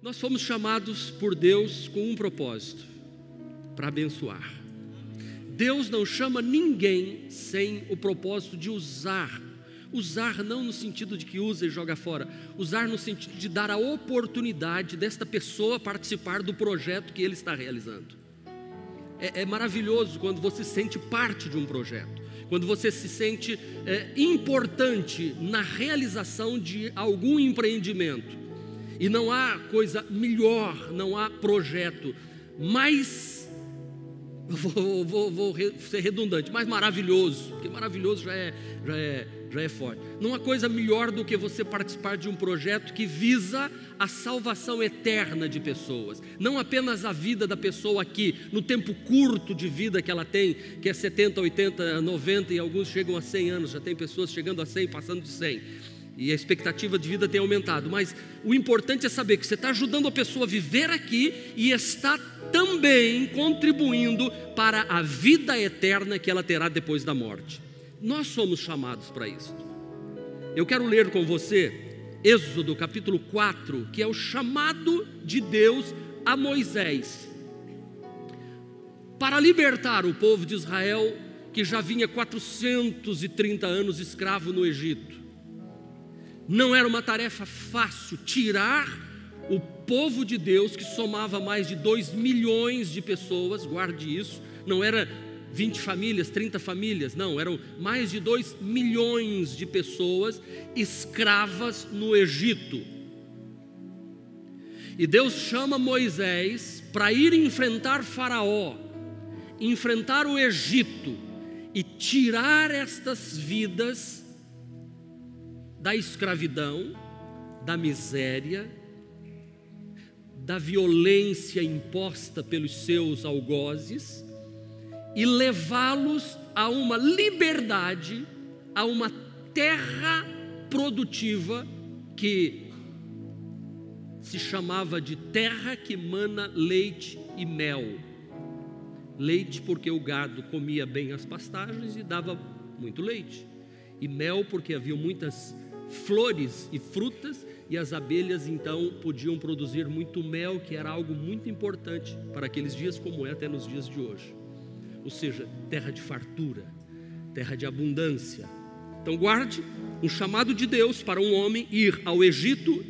Nós fomos chamados por Deus com um propósito: para abençoar. Deus não chama ninguém sem o propósito de usar. Usar não no sentido de que usa e joga fora. Usar no sentido de dar a oportunidade desta pessoa participar do projeto que ele está realizando. É maravilhoso quando você se sente parte de um projeto. Quando você se sente importante na realização de algum empreendimento. E não há coisa melhor, não há projeto mais, vou ser redundante, mais maravilhoso, porque maravilhoso já é forte. Não há coisa melhor do que você participar de um projeto que visa a salvação eterna de pessoas. Não apenas a vida da pessoa aqui, no tempo curto de vida que ela tem, que é 70, 80, 90 e alguns chegam a 100 anos, já tem pessoas chegando a 100, passando de 100. E a expectativa de vida tem aumentado. Mas o importante é saber que você está ajudando a pessoa a viver aqui e está também contribuindo para a vida eterna que ela terá depois da morte. Nós somos chamados para isso. Eu quero ler com você Êxodo capítulo 4, que é o chamado de Deus a Moisés para libertar o povo de Israel, que já vinha 430 anos escravo no Egito. Não era uma tarefa fácil tirar o povo de Deus, que somava mais de 2 milhões de pessoas, guarde isso, não era 20 famílias, 30 famílias, não, eram mais de 2 milhões de pessoas escravas no Egito. E Deus chama Moisés para ir enfrentar Faraó, enfrentar o Egito e tirar estas vidas da escravidão, da miséria, da violência imposta pelos seus algozes e levá-los a uma liberdade, a uma terra produtiva que se chamava de terra que mana leite e mel. Leite porque o gado comia bem as pastagens e dava muito leite, e mel porque havia muitas flores e frutas, e as abelhas então podiam produzir muito mel, que era algo muito importante para aqueles dias, como é até nos dias de hoje. Ou seja, terra de fartura, terra de abundância. Então guarde um chamado de Deus para um homem ir ao Egito,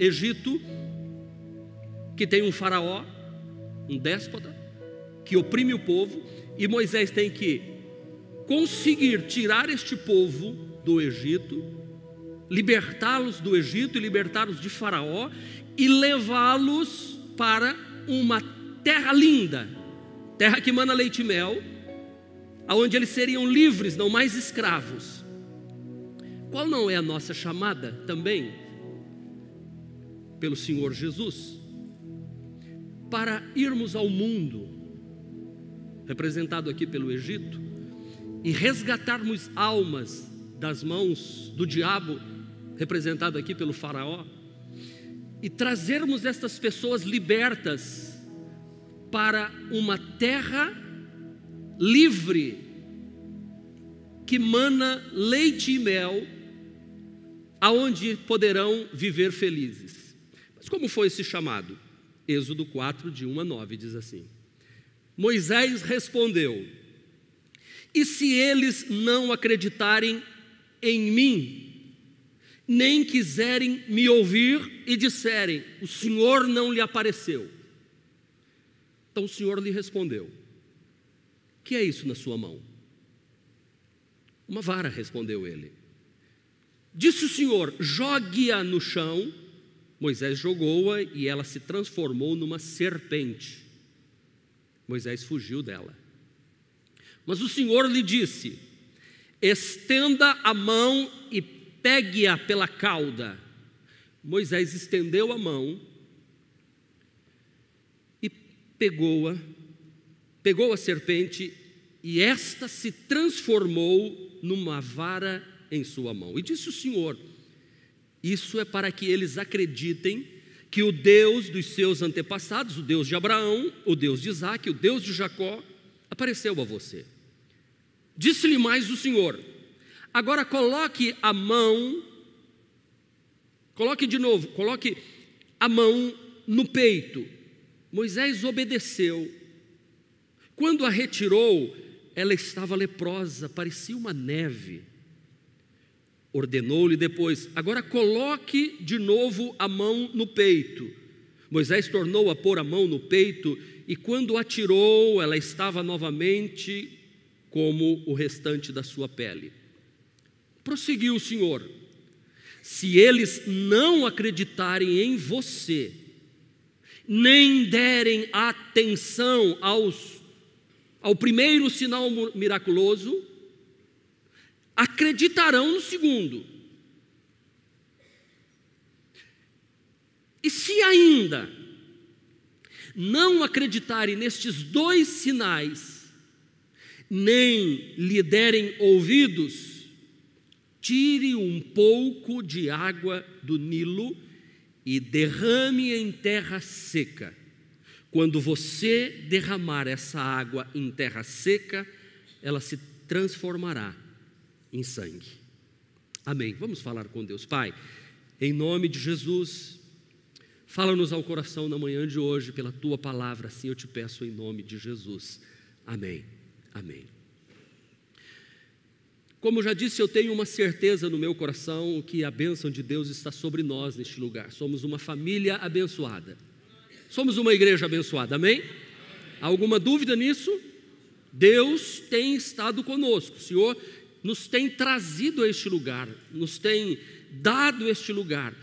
que tem um faraó, um déspota, que oprime o povo, e Moisés tem que conseguir tirar este povo do Egito, libertá-los do Egito e libertá-los de Faraó e levá-los para uma terra linda, terra que mana leite e mel, onde eles seriam livres, não mais escravos. Qual não é a nossa chamada também pelo Senhor Jesus? Para irmos ao mundo, representado aqui pelo Egito, e resgatarmos almas das mãos do diabo, representado aqui pelo faraó, e trazermos estas pessoas libertas para uma terra livre, que mana leite e mel, aonde poderão viver felizes. Mas como foi esse chamado? Êxodo 4, de 1 a 9, diz assim: Moisés respondeu: e se eles não acreditarem em mim, nem quiserem me ouvir e disserem, o Senhor não lhe apareceu? Então o Senhor lhe respondeu: que é isso na sua mão? Uma vara, respondeu ele. Disse o Senhor: jogue-a no chão. Moisés jogou-a e ela se transformou numa serpente. Moisés fugiu dela. Mas o Senhor lhe disse: estenda a mão e pegue-a pela cauda. Moisés estendeu a mão e pegou a serpente, e esta se transformou numa vara em sua mão. E disse o Senhor: isso é para que eles acreditem que o Deus dos seus antepassados, o Deus de Abraão, o Deus de Isaque, o Deus de Jacó, apareceu a você. Disse-lhe mais o Senhor: agora coloque a mão no peito. Moisés obedeceu. Quando a retirou, ela estava leprosa, parecia uma neve. Ordenou-lhe depois: agora coloque de novo a mão no peito. Moisés tornou a pôr a mão no peito, e quando a tirou, ela estava novamente como o restante da sua pele. Prosseguiu o Senhor: se eles não acreditarem em você, nem derem atenção ao primeiro sinal miraculoso, acreditarão no segundo. E se ainda não acreditarem nestes 2 sinais, nem lhe derem ouvidos, tire um pouco de água do Nilo e derrame em terra seca. Quando você derramar essa água em terra seca, ela se transformará em sangue. Amém. Vamos falar com Deus. Pai, em nome de Jesus, fala-nos ao coração na manhã de hoje pela Tua palavra, assim eu te peço em nome de Jesus. Amém. Amém. Como eu já disse, eu tenho uma certeza no meu coração que a bênção de Deus está sobre nós neste lugar. Somos uma família abençoada. Somos uma igreja abençoada, amém? Há alguma dúvida nisso? Deus tem estado conosco, o Senhor nos tem trazido a este lugar, nos tem dado este lugar,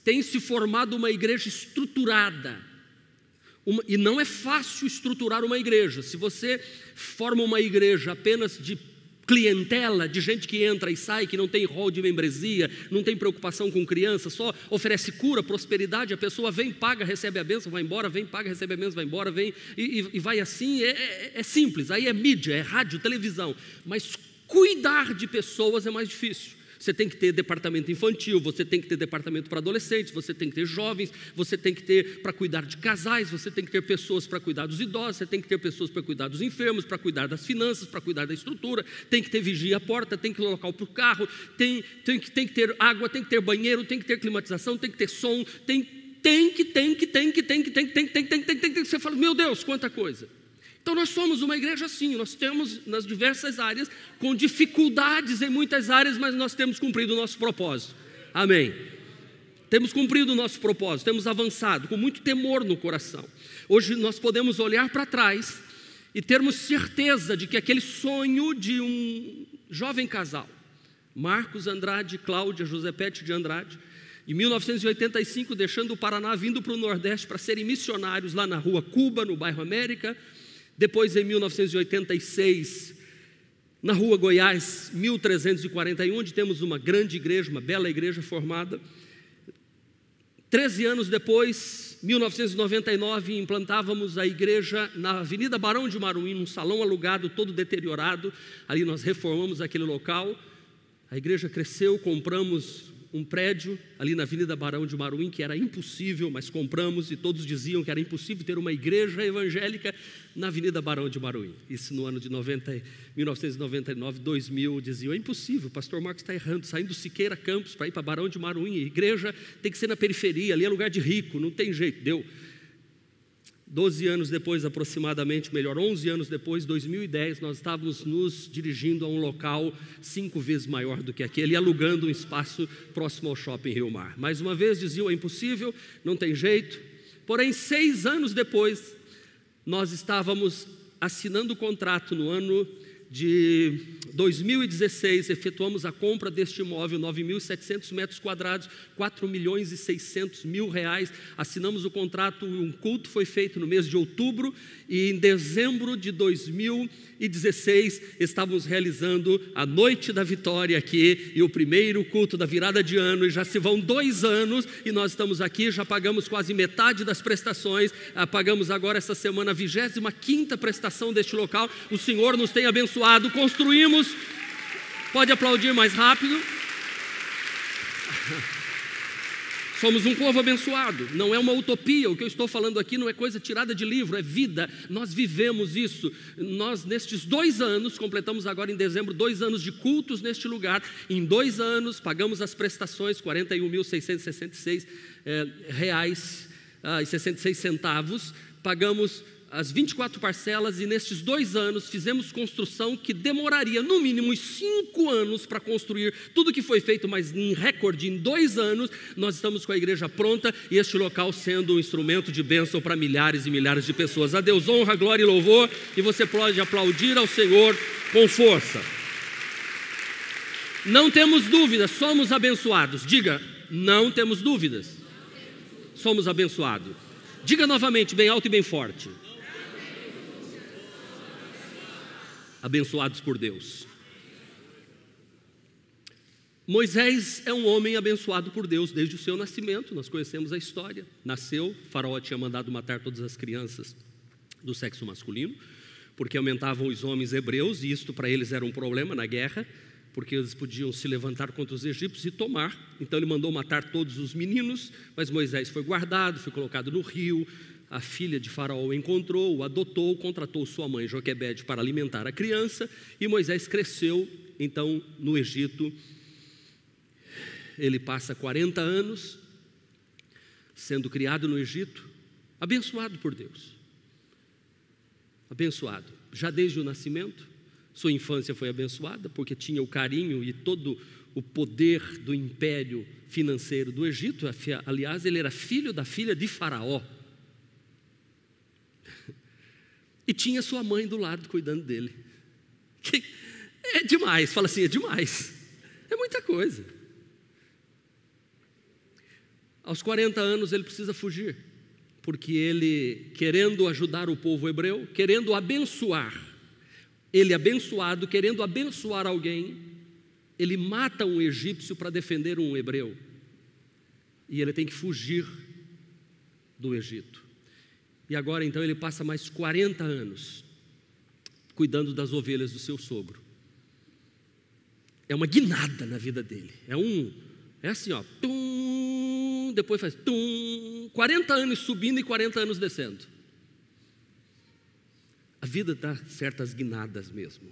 tem se formado uma igreja estruturada, e não é fácil estruturar uma igreja. Se você forma uma igreja apenas de clientela, de gente que entra e sai, que não tem rol de membresia, não tem preocupação com criança, só oferece cura, prosperidade, a pessoa vem, paga, recebe a bênção, vai embora, vem, paga, recebe a bênção, vai embora, vem e vai assim, é simples, aí é mídia, é rádio, televisão, mas cuidar de pessoas é mais difícil. Você tem que ter departamento infantil, você tem que ter departamento para adolescentes, você tem que ter jovens, você tem que ter para cuidar de casais, você tem que ter pessoas para cuidar dos idosos, você tem que ter pessoas para cuidar dos enfermos, para cuidar das finanças, para cuidar da estrutura, tem que ter vigia à porta, tem que ter local para o carro, tem que ter água, tem que ter banheiro, tem que ter climatização, tem que ter som, tem que. Você fala, meu Deus, quanta coisa. Então nós somos uma igreja assim, nós temos nas diversas áreas, com dificuldades em muitas áreas, mas nós temos cumprido o nosso propósito, amém? Temos cumprido o nosso propósito, temos avançado com muito temor no coração. Hoje nós podemos olhar para trás e termos certeza de que aquele sonho de um jovem casal, Marcos Andrade e Cláudia Josepete de Andrade, em 1985 deixando o Paraná, vindo para o Nordeste para serem missionários lá na rua Cuba, no bairro América. Depois, em 1986, na rua Goiás, 1341, onde temos uma grande igreja, uma bela igreja formada. 13 anos depois, 1999, implantávamos a igreja na Avenida Barão de Maruim, num salão alugado, todo deteriorado. Ali nós reformamos aquele local. A igreja cresceu, compramos um prédio ali na Avenida Barão de Maruim, que era impossível, mas compramos, e todos diziam que era impossível ter uma igreja evangélica na Avenida Barão de Maruim. Isso no ano de 1999, 2000, diziam, é impossível, o pastor Marcos está errando, saindo do Siqueira Campos para ir para Barão de Maruim, a igreja tem que ser na periferia, ali é lugar de rico, não tem jeito, deu. 12 anos depois, aproximadamente, 11 anos depois, 2010, nós estávamos nos dirigindo a um local 5 vezes maior do que aquele, alugando um espaço próximo ao Shopping Rio Mar. Mais uma vez diziam, é impossível, não tem jeito. Porém, 6 anos depois, nós estávamos assinando o contrato no ano de 2016, efetuamos a compra deste imóvel, 9.700 metros quadrados, R$4.600.000, assinamos o contrato, um culto foi feito no mês de outubro, e em dezembro de 2016, estávamos realizando a Noite da Vitória aqui, e o primeiro culto da virada de ano, e já se vão 2 anos, e nós estamos aqui, já pagamos quase metade das prestações, pagamos agora essa semana a 25ª prestação deste local, o Senhor nos tem abençoado, construímos, pode aplaudir mais rápido, somos um povo abençoado, não é uma utopia, o que eu estou falando aqui não é coisa tirada de livro, é vida, nós vivemos isso, nós nestes 2 anos, completamos agora em dezembro 2 anos de cultos neste lugar, em 2 anos pagamos as prestações, R$41.666, e 66 centavos, pagamos as 24 parcelas e nestes 2 anos fizemos construção que demoraria no mínimo uns 5 anos para construir tudo que foi feito, mas em recorde, em 2 anos, nós estamos com a igreja pronta e este local sendo um instrumento de bênção para milhares e milhares de pessoas. A Deus honra, glória e louvor, e você pode aplaudir ao Senhor com força. Não temos dúvidas, somos abençoados. Diga, não temos dúvidas. Somos abençoados. Diga novamente, bem alto e bem forte. Abençoados por Deus. Moisés é um homem abençoado por Deus desde o seu nascimento. Nós conhecemos a história. Nasceu, Faraó tinha mandado matar todas as crianças do sexo masculino, porque aumentavam os homens hebreus, e isto para eles era um problema na guerra, porque eles podiam se levantar contra os egípcios e tomar. Então ele mandou matar todos os meninos, mas Moisés foi guardado, foi colocado no rio. A filha de Faraó o encontrou, o adotou, contratou sua mãe Joquebede para alimentar a criança, e Moisés cresceu então no Egito. Ele passa 40 anos sendo criado no Egito, abençoado por Deus, abençoado, já desde o nascimento. Sua infância foi abençoada, porque tinha o carinho e todo o poder do império financeiro do Egito. Aliás, ele era filho da filha de Faraó, e tinha sua mãe do lado cuidando dele. É demais, fala assim, é demais, é muita coisa. Aos 40 anos ele precisa fugir, porque ele, querendo ajudar o povo hebreu, querendo abençoar, ele abençoado, querendo abençoar alguém, ele mata um egípcio para defender um hebreu, e ele tem que fugir do Egito. E agora então ele passa mais 40 anos cuidando das ovelhas do seu sogro. É uma guinada na vida dele. É assim, ó, tum, depois faz tum, 40 anos subindo e 40 anos descendo. A vida dá certas guinadas mesmo.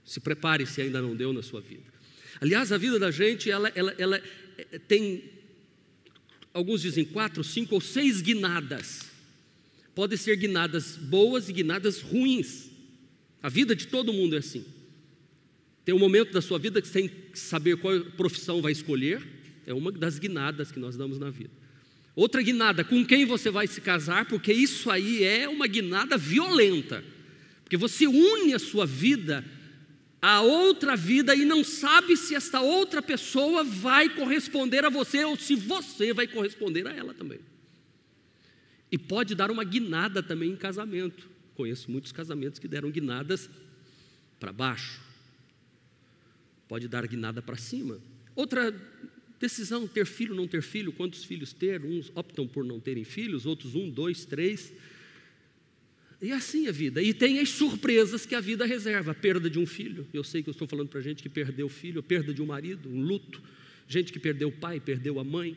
Se prepare se ainda não deu na sua vida. Aliás, a vida da gente, ela tem, alguns dizem 4, 5 ou 6 guinadas. Podem ser guinadas boas e guinadas ruins. A vida de todo mundo é assim. Tem um momento da sua vida que você tem que saber qual profissão vai escolher. É uma das guinadas que nós damos na vida. Outra guinada, com quem você vai se casar, porque isso aí é uma guinada violenta. Porque você une a sua vida a outra vida e não sabe se esta outra pessoa vai corresponder a você ou se você vai corresponder a ela também. E pode dar uma guinada também em casamento. Conheço muitos casamentos que deram guinadas para baixo. Pode dar guinada para cima. Outra decisão, ter filho ou não ter filho, quantos filhos ter. Uns optam por não terem filhos, outros 1, 2, 3. E assim a vida. E tem as surpresas que a vida reserva. A perda de um filho. Eu sei que eu estou falando para gente que perdeu o filho, a perda de um marido, um luto. Gente que perdeu o pai, perdeu a mãe.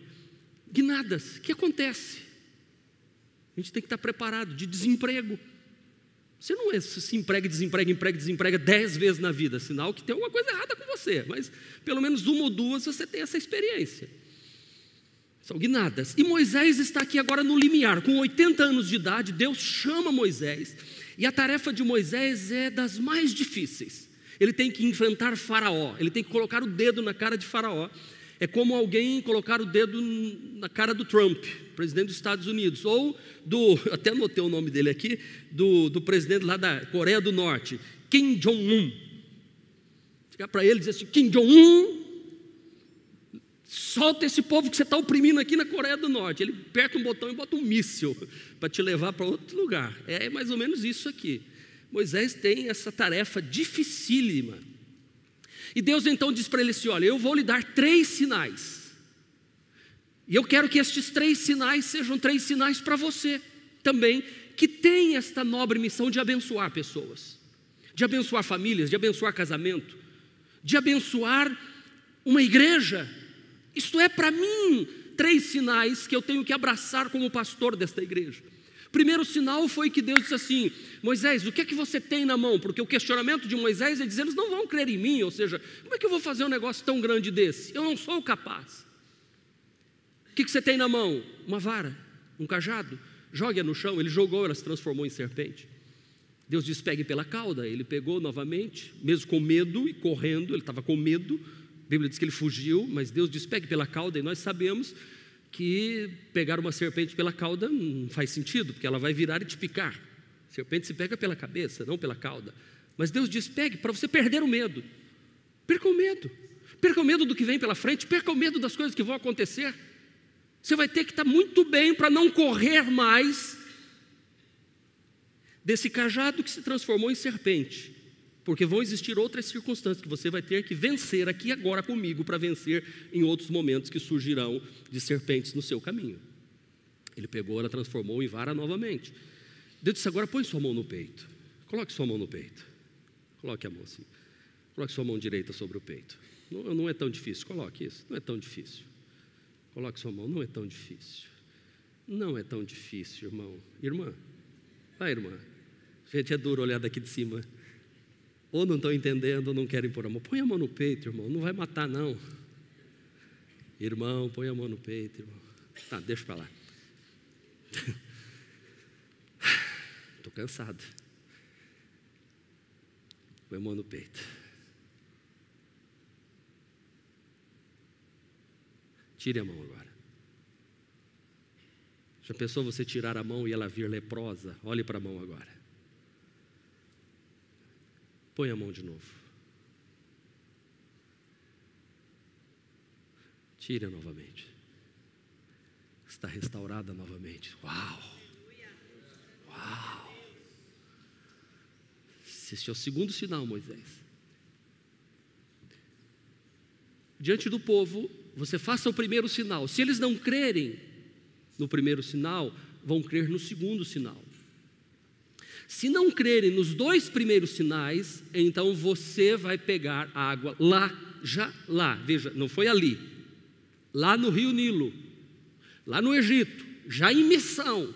Guinadas. O que acontece? A gente tem que estar preparado. De desemprego. Você não se emprega, desemprega 10 vezes na vida. Sinal que tem alguma coisa errada com você. Mas pelo menos 1 ou 2 você tem essa experiência. São guinadas. E Moisés está aqui agora no limiar. Com 80 anos de idade, Deus chama Moisés. E a tarefa de Moisés é das mais difíceis. Ele tem que enfrentar Faraó. Ele tem que colocar o dedo na cara de Faraó. É como alguém colocar o dedo na cara do Trump, presidente dos Estados Unidos, ou até anotei o nome dele aqui, do presidente lá da Coreia do Norte, Kim Jong-un. Chegar para ele e dizer assim, Kim Jong-un, solta esse povo que você está oprimindo aqui na Coreia do Norte. Ele aperta um botão e bota um míssil para te levar para outro lugar. É mais ou menos isso aqui. Moisés tem essa tarefa dificílima. E Deus então diz para ele assim, olha, eu vou lhe dar 3 sinais. E eu quero que estes 3 sinais sejam 3 sinais para você também, que tem esta nobre missão de abençoar pessoas, de abençoar famílias, de abençoar casamento, de abençoar uma igreja. Isto é para mim 3 sinais que eu tenho que abraçar como pastor desta igreja. Primeiro sinal foi que Deus disse assim, Moisés, o que é que você tem na mão? Porque o questionamento de Moisés é dizer, eles não vão crer em mim, ou seja, como é que eu vou fazer um negócio tão grande desse? Eu não sou capaz. O que você tem na mão? Uma vara. um cajado, jogue-a no chão. Ele jogou, ela se transformou em serpente. Deus diz: pegue pela cauda. Ele pegou novamente, mesmo com medo e correndo, ele estava com medo. A Bíblia diz que ele fugiu, mas Deus diz: pegue pela cauda. E nós sabemos que pegar uma serpente pela cauda não faz sentido, porque ela vai virar e te picar. A serpente se pega pela cabeça, não pela cauda. Mas Deus diz: pegue, para você perder o medo. Perca o medo. Perca o medo do que vem pela frente, perca o medo das coisas que vão acontecer. Você vai ter que estar muito bem para não correr mais desse cajado que se transformou em serpente, porque vão existir outras circunstâncias que você vai ter que vencer aqui agora comigo para vencer em outros momentos que surgirão de serpentes no seu caminho. Ele pegou, ela transformou em vara novamente. Deus disse: agora põe sua mão no peito. Coloque sua mão no peito. Coloque a mão assim. Coloque sua mão direita sobre o peito. Não é tão difícil, coloque isso. Não é tão difícil. Coloque sua mão, não é tão difícil. Não é tão difícil, irmão. Irmã, vai, irmã. Gente, é duro olhar daqui de cima. Ou não estão entendendo, ou não querem pôr a mão. Põe a mão no peito, irmão, não vai matar, não. Irmão, põe a mão no peito, irmão. Tá, deixa para lá. Estou cansado. Põe a mão no peito. Tire a mão agora. Já pensou você tirar a mão e ela vir leprosa? Olhe para a mão agora. Põe a mão de novo. Tire novamente. Está restaurada novamente. Uau! Uau! Esse é o segundo sinal, Moisés. Diante do povo, você faça o primeiro sinal. Se eles não crerem no primeiro sinal, vão crer no segundo sinal. Se não crerem nos dois primeiros sinais, então você vai pegar a água lá, veja, não foi ali, lá no rio Nilo, lá no Egito, já em missão,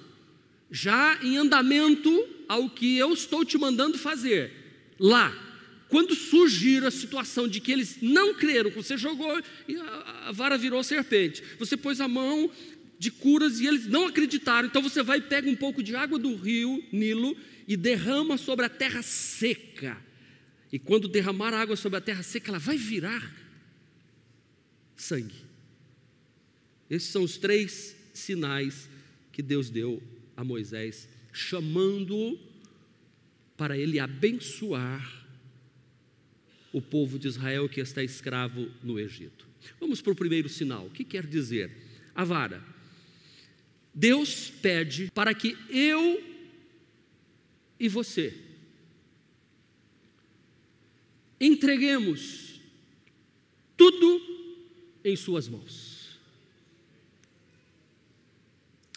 já em andamento ao que eu estou te mandando fazer, lá. Quando surgir a situação de que eles não creram, você jogou e a vara virou serpente, você pôs a mão de curas e eles não acreditaram, então você vai e pega um pouco de água do rio Nilo e derrama sobre a terra seca. E quando derramar a água sobre a terra seca, ela vai virar sangue. Esses são os 3 sinais que Deus deu a Moisés, chamando-o para ele abençoar o povo de Israel que está escravo no Egito. Vamos para o primeiro sinal. O que quer dizer? A vara. Deus pede para que eu e você entreguemos tudo em suas mãos.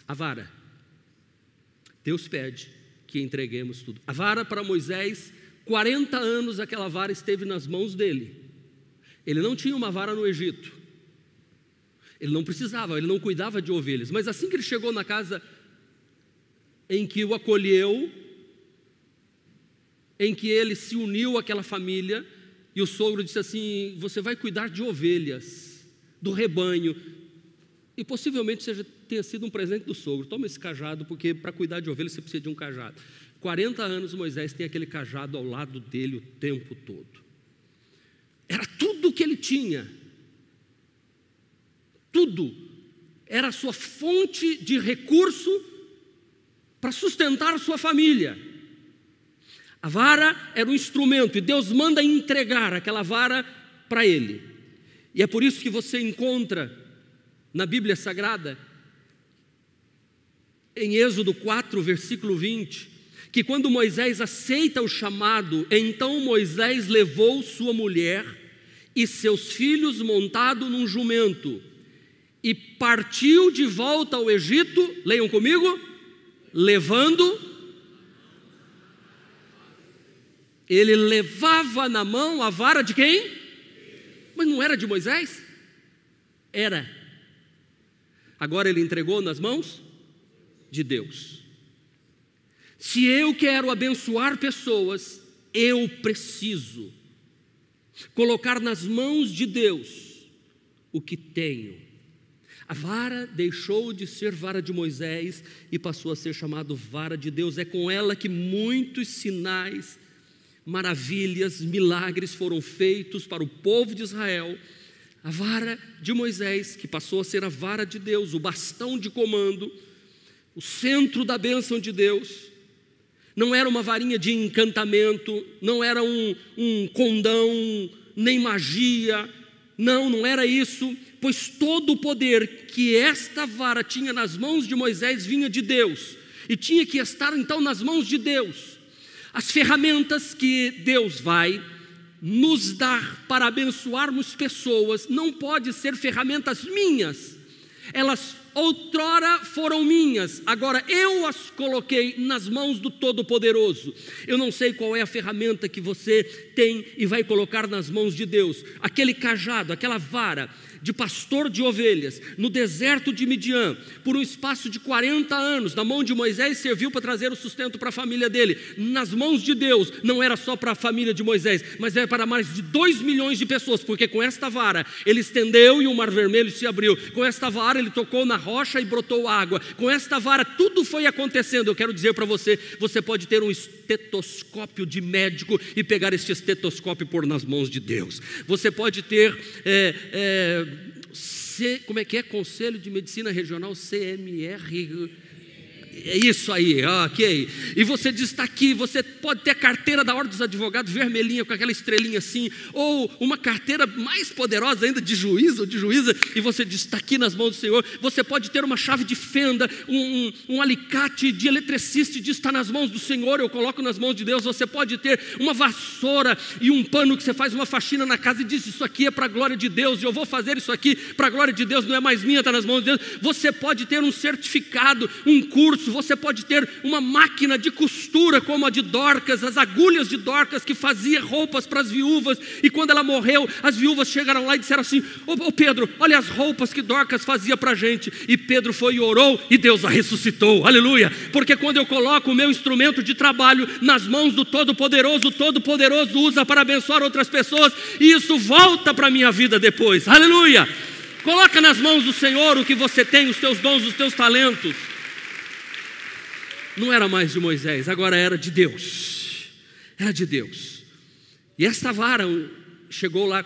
A vara. Deus pede que entreguemos tudo. A vara para Moisés, 40 anos aquela vara esteve nas mãos dele. Ele não tinha uma vara no Egito. Ele não precisava, ele não cuidava de ovelhas. Mas assim que ele chegou na casa em que o acolheu, em que ele se uniu àquela família, e o sogro disse assim: você vai cuidar de ovelhas, do rebanho. E possivelmente tenha sido um presente do sogro. Toma esse cajado, porque para cuidar de ovelhas você precisa de um cajado. 40 anos Moisés tem aquele cajado ao lado dele o tempo todo. Era tudo o que ele tinha. Tudo. Era a sua fonte de recurso para sustentar a sua família. A vara era um instrumento e Deus manda entregar aquela vara para ele. E é por isso que você encontra na Bíblia Sagrada, em Êxodo 4, versículo 20, que quando Moisés aceita o chamado, então Moisés levou sua mulher e seus filhos montado num jumento e partiu de volta ao Egito, leiam comigo, levando. Ele levava na mão a vara de quem? Mas não era de Moisés? Era. Agora ele entregou nas mãos de Deus. Se eu quero abençoar pessoas, eu preciso colocar nas mãos de Deus o que tenho. A vara deixou de ser vara de Moisés e passou a ser chamado vara de Deus. É com ela que muitos sinais, maravilhas, milagres foram feitos para o povo de Israel. A vara de Moisés, que passou a ser a vara de Deus, o bastão de comando, o centro da bênção de Deus. Não era uma varinha de encantamento, não era um condão, nem magia. Não era isso, pois todo o poder que esta vara tinha nas mãos de Moisés vinha de Deus, e tinha que estar então nas mãos de Deus. As ferramentas que Deus vai nos dar para abençoarmos pessoas não podem ser ferramentas minhas. Elas outrora foram minhas, agora eu as coloquei nas mãos do Todo-Poderoso. Eu não sei qual é a ferramenta que você tem e vai colocar nas mãos de Deus. Aquele cajado, aquela vara de pastor de ovelhas no deserto de Midian, por um espaço de 40 anos, na mão de Moisés, serviu para trazer o sustento para a família dele. Nas mãos de Deus, não era só para a família de Moisés, mas era para mais de 2 milhões de pessoas, porque com esta vara ele estendeu e o mar vermelho se abriu. Com esta vara ele tocou na rocha e brotou água. Com esta vara tudo foi acontecendo. Eu quero dizer para você, você pode ter um estetoscópio de médico e pegar este estetoscópio e pôr nas mãos de Deus. Você pode ter como é que é? Conselho de Medicina Regional, CMR. É isso aí, ok. E você diz, está aqui, você pode ter a carteira da Ordem dos Advogados vermelhinha, com aquela estrelinha assim, ou uma carteira mais poderosa ainda de juiz ou de juíza, e você diz, está aqui nas mãos do Senhor. Você pode ter uma chave de fenda, um alicate de eletricista, e diz, está nas mãos do Senhor, eu coloco nas mãos de Deus. Você pode ter uma vassoura e um pano que você faz uma faxina na casa e diz, isso aqui é para a glória de Deus, e eu vou fazer isso aqui para a glória de Deus, não é mais minha, está nas mãos de Deus. Você pode ter um certificado, um curso. Você pode ter uma máquina de costura como a de Dorcas, as agulhas de Dorcas, que fazia roupas para as viúvas, e quando ela morreu, as viúvas chegaram lá e disseram assim, ô Pedro, olha as roupas que Dorcas fazia para a gente. E Pedro foi e orou, e Deus a ressuscitou, aleluia. Porque quando eu coloco o meu instrumento de trabalho nas mãos do Todo-Poderoso, o Todo-Poderoso usa para abençoar outras pessoas, e isso volta para a minha vida depois, aleluia. Coloca nas mãos do Senhor o que você tem, os teus dons, os teus talentos. Não era mais de Moisés, agora era de Deus. Era de Deus. E esta vara chegou lá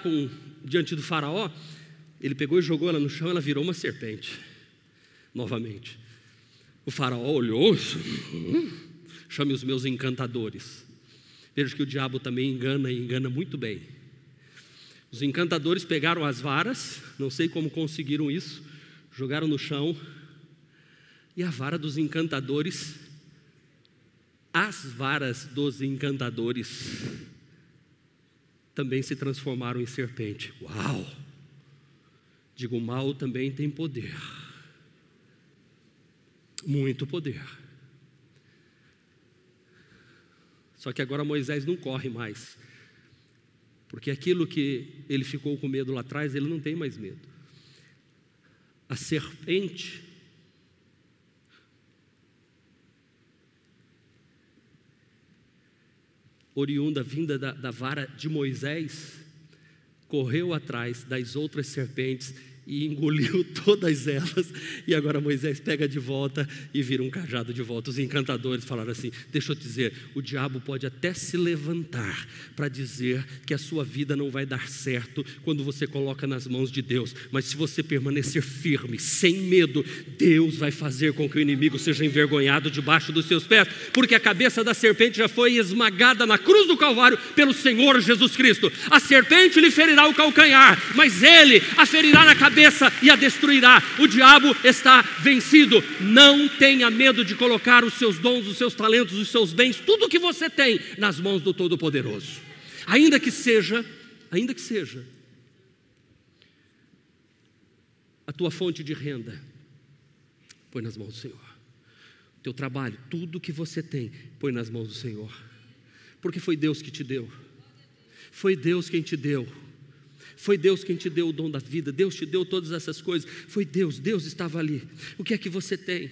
diante do faraó. Ele pegou e jogou ela no chão, ela virou uma serpente. Novamente. O faraó olhou, chame os meus encantadores. Veja que o diabo também engana, e engana muito bem. Os encantadores pegaram as varas, não sei como conseguiram isso, jogaram no chão, e a vara dos encantadores, as varas dos encantadores também se transformaram em serpente. Uau! Digo, o mal também tem poder, muito poder. Só que agora Moisés não corre mais, porque aquilo que ele ficou com medo lá atrás, ele não tem mais medo. A serpente oriunda, vinda da vara de Moisés, correu atrás das outras serpentes e engoliu todas elas, e agora Moisés pega de volta e vira um cajado de volta. Os encantadores falaram assim, deixa eu te dizer, o diabo pode até se levantar para dizer que a sua vida não vai dar certo quando você coloca nas mãos de Deus, mas se você permanecer firme, sem medo, Deus vai fazer com que o inimigo seja envergonhado debaixo dos seus pés, porque a cabeça da serpente já foi esmagada na cruz do Calvário pelo Senhor Jesus Cristo. A serpente lhe ferirá o calcanhar, mas ele a ferirá na cabeça e a destruirá. O diabo está vencido. Não tenha medo de colocar os seus dons, os seus talentos, os seus bens, tudo o que você tem nas mãos do Todo-Poderoso. Ainda que seja a tua fonte de renda, põe nas mãos do Senhor. O teu trabalho, tudo o que você tem, põe nas mãos do Senhor, porque foi Deus que te deu. Foi Deus quem te deu. Foi Deus quem te deu o dom da vida. Deus te deu todas essas coisas. Foi Deus, Deus estava ali. O que é que você tem?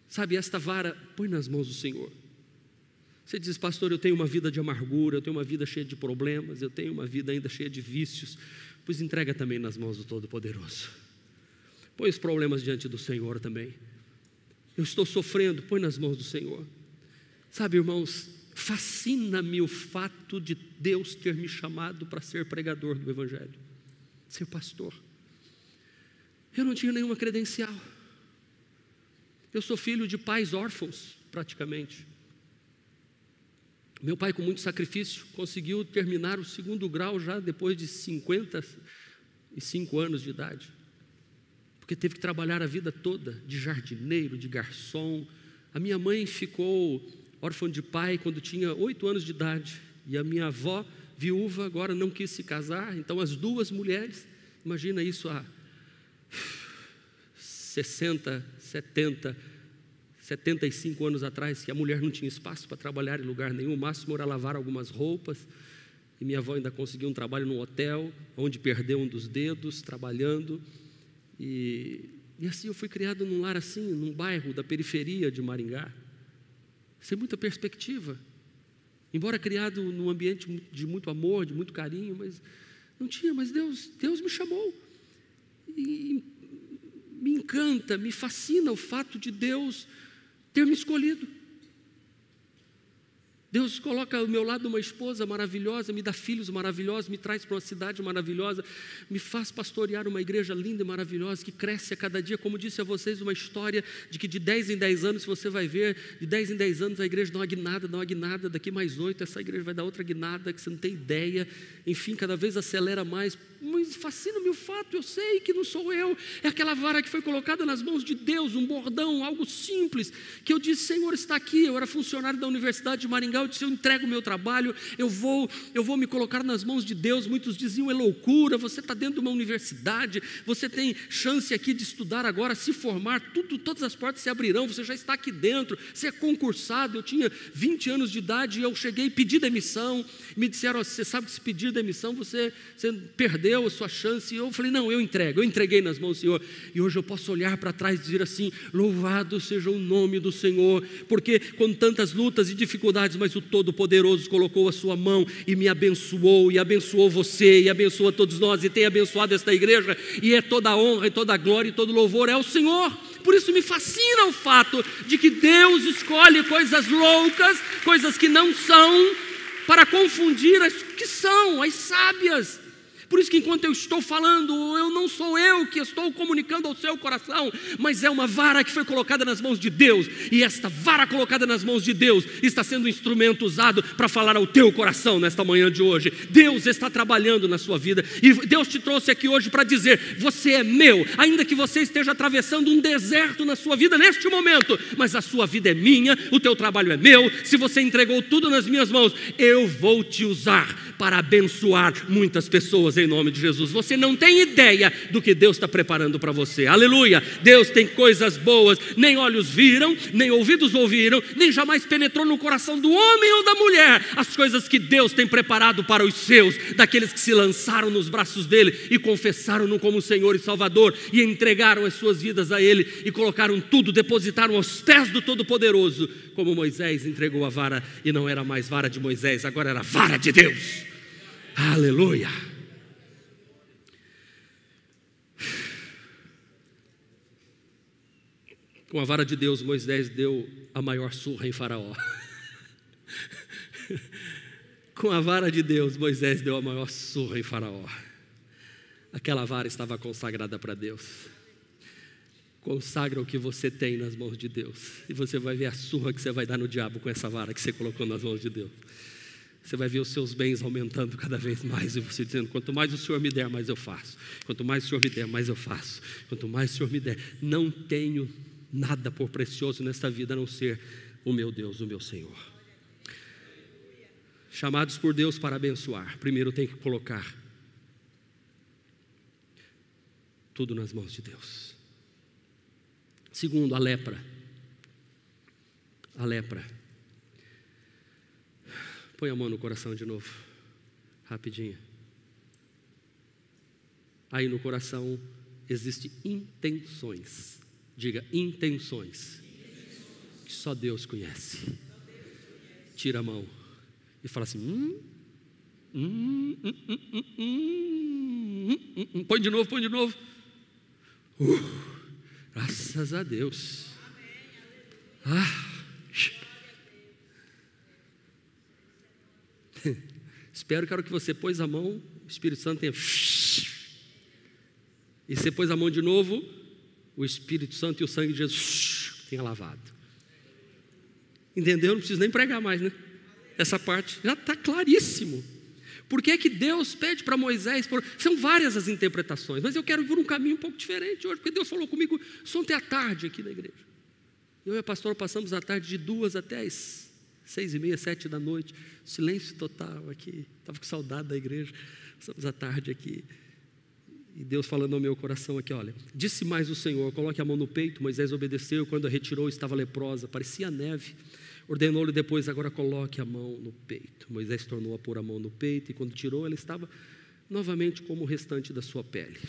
Sabe, esta vara, põe nas mãos do Senhor. Você diz, pastor, eu tenho uma vida de amargura, eu tenho uma vida cheia de problemas, eu tenho uma vida ainda cheia de vícios. Pois entrega também nas mãos do Todo-Poderoso. Põe os problemas diante do Senhor também. Eu estou sofrendo, põe nas mãos do Senhor. Sabe, irmãos, fascina-me o fato de Deus ter me chamado para ser pregador do Evangelho, ser pastor. Eu não tinha nenhuma credencial. Eu sou filho de pais órfãos, praticamente. Meu pai, com muito sacrifício, conseguiu terminar o 2º grau já depois de 55 anos de idade. Porque teve que trabalhar a vida toda, de jardineiro, de garçom. A minha mãe ficou órfã de pai quando tinha 8 anos de idade. E a minha avó, viúva, agora não quis se casar. Então as duas mulheres, imagina isso há 60, 70, 75 anos atrás, que a mulher não tinha espaço para trabalhar em lugar nenhum, o máximo era lavar algumas roupas, e minha avó ainda conseguiu um trabalho num hotel, onde perdeu um dos dedos, trabalhando, e assim eu fui criado num lar assim, num bairro da periferia de Maringá, sem muita perspectiva, embora criado num ambiente de muito amor, de muito carinho, mas não tinha, mas Deus me chamou, e me encanta, me fascina o fato de Deus ter me escolhido. Deus coloca ao meu lado uma esposa maravilhosa, me dá filhos maravilhosos, me traz para uma cidade maravilhosa, me faz pastorear uma igreja linda e maravilhosa, que cresce a cada dia. Como disse a vocês, uma história de que de 10 em 10 anos, você vai ver, de 10 em 10 anos a igreja dá uma guinada, daqui mais 8, essa igreja vai dar outra guinada, que você não tem ideia, enfim, cada vez acelera mais. Mas fascina-me o fato, eu sei que não sou eu, é aquela vara que foi colocada nas mãos de Deus, um bordão, algo simples, que eu disse, Senhor, está aqui. Eu era funcionário da Universidade de Maringá, eu disse, eu entrego o meu trabalho, eu vou me colocar nas mãos de Deus. Muitos diziam, é loucura, você está dentro de uma universidade, você tem chance aqui de estudar agora, se formar, todas as portas se abrirão, você já está aqui dentro, você é concursado. Eu tinha 20 anos de idade e eu cheguei e pedi demissão, me disseram, você sabe que se pedir demissão, você perdeu a sua chance. E eu falei, não, eu entreguei nas mãos do Senhor, e hoje eu posso olhar para trás e dizer assim, louvado seja o nome do Senhor, porque com tantas lutas e dificuldades, mas o Todo-Poderoso colocou a sua mão e me abençoou, e abençoou você, e abençoou a todos nós, e tem abençoado esta igreja, e é toda a honra, e toda a glória, e todo louvor é ao Senhor. Por isso me fascina o fato de que Deus escolhe coisas loucas, coisas que não são, para confundir as que são, as sábias. Por isso que enquanto eu estou falando, não sou eu que estou comunicando ao seu coração, mas é uma vara que foi colocada nas mãos de Deus, e esta vara colocada nas mãos de Deus está sendo um instrumento usado para falar ao teu coração nesta manhã de hoje. Deus está trabalhando na sua vida, e Deus te trouxe aqui hoje para dizer, você é meu, ainda que você esteja atravessando um deserto na sua vida neste momento, mas a sua vida é minha, o teu trabalho é meu. Se você entregou tudo nas minhas mãos, eu vou te usar para abençoar muitas pessoas em nome de Jesus. Você não tem ideia do que Deus está preparando para você. Aleluia! Deus tem coisas boas, nem olhos viram, nem ouvidos ouviram, nem jamais penetrou no coração do homem ou da mulher as coisas que Deus tem preparado para os seus, daqueles que se lançaram nos braços dele e confessaram-no como Senhor e Salvador, e entregaram as suas vidas a ele, e colocaram tudo, depositaram aos pés do Todo-Poderoso, como Moisés entregou a vara, e não era mais vara de Moisés, agora era vara de Deus. Aleluia! Com a vara de Deus, Moisés deu a maior surra em Faraó. Com a vara de Deus, Moisés deu a maior surra em Faraó. Aquela vara estava consagrada para Deus. Consagra o que você tem nas mãos de Deus, e você vai ver a surra que você vai dar no diabo com essa vara que você colocou nas mãos de Deus. Você vai ver os seus bens aumentando cada vez mais, e você dizendo, quanto mais o Senhor me der, mais eu faço. Quanto mais o Senhor me der, mais eu faço. Quanto mais o Senhor me der. Não tenho nada por precioso nesta vida, a não ser o meu Deus, o meu Senhor. Chamados por Deus para abençoar, primeiro tem que colocar tudo nas mãos de Deus. Segundo, a lepra. A lepra. Põe a mão no coração de novo, rapidinho. Aí no coração existem intenções. Diga, intenções. Que só Deus conhece. Tira a mão e fala assim, põe de novo. Graças a Deus. Espero que a hora que você pôs a mão, o Espírito Santo tenha... E você pôs a mão de novo, o Espírito Santo e o sangue de Jesus tenha lavado. Entendeu? Não preciso nem pregar mais, né? Essa parte já está claríssimo. Por que é que Deus pede para Moisés? São várias as interpretações, mas eu quero ir por um caminho um pouco diferente hoje, porque Deus falou comigo ontem à tarde aqui na igreja. Eu e a pastora passamos a tarde de 2 até as 6h30, 7 da noite, silêncio total aqui, estava com saudade da igreja, passamos a tarde aqui, e Deus falando ao meu coração aqui, olha, disse mais o Senhor, coloque a mão no peito. Moisés obedeceu, quando a retirou estava leprosa, parecia neve. Ordenou-lhe depois, agora coloque a mão no peito. Moisés tornou a pôr a mão no peito, e quando tirou, ela estava novamente como o restante da sua pele.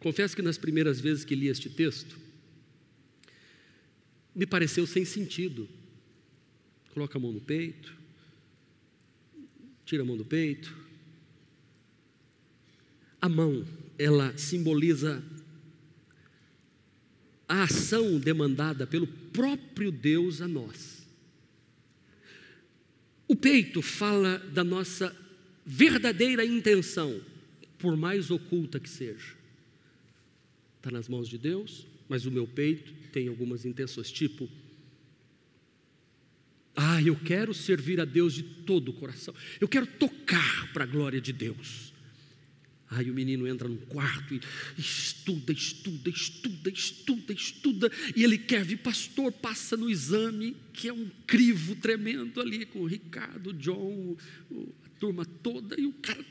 Confesso que nas primeiras vezes que li este texto, me pareceu sem sentido. Coloca a mão no peito, tira a mão do peito. A mão, ela simboliza a ação demandada pelo próprio Deus a nós. O peito fala da nossa verdadeira intenção, por mais oculta que seja. Está nas mãos de Deus, mas o meu peito tem algumas intenções, tipo, eu quero servir a Deus de todo o coração, eu quero tocar para a glória de Deus. Aí o menino entra num quarto e estuda, e ele quer vir, pastor, passa no exame, que é um crivo tremendo ali com o Ricardo, o John, a turma toda, e o cara,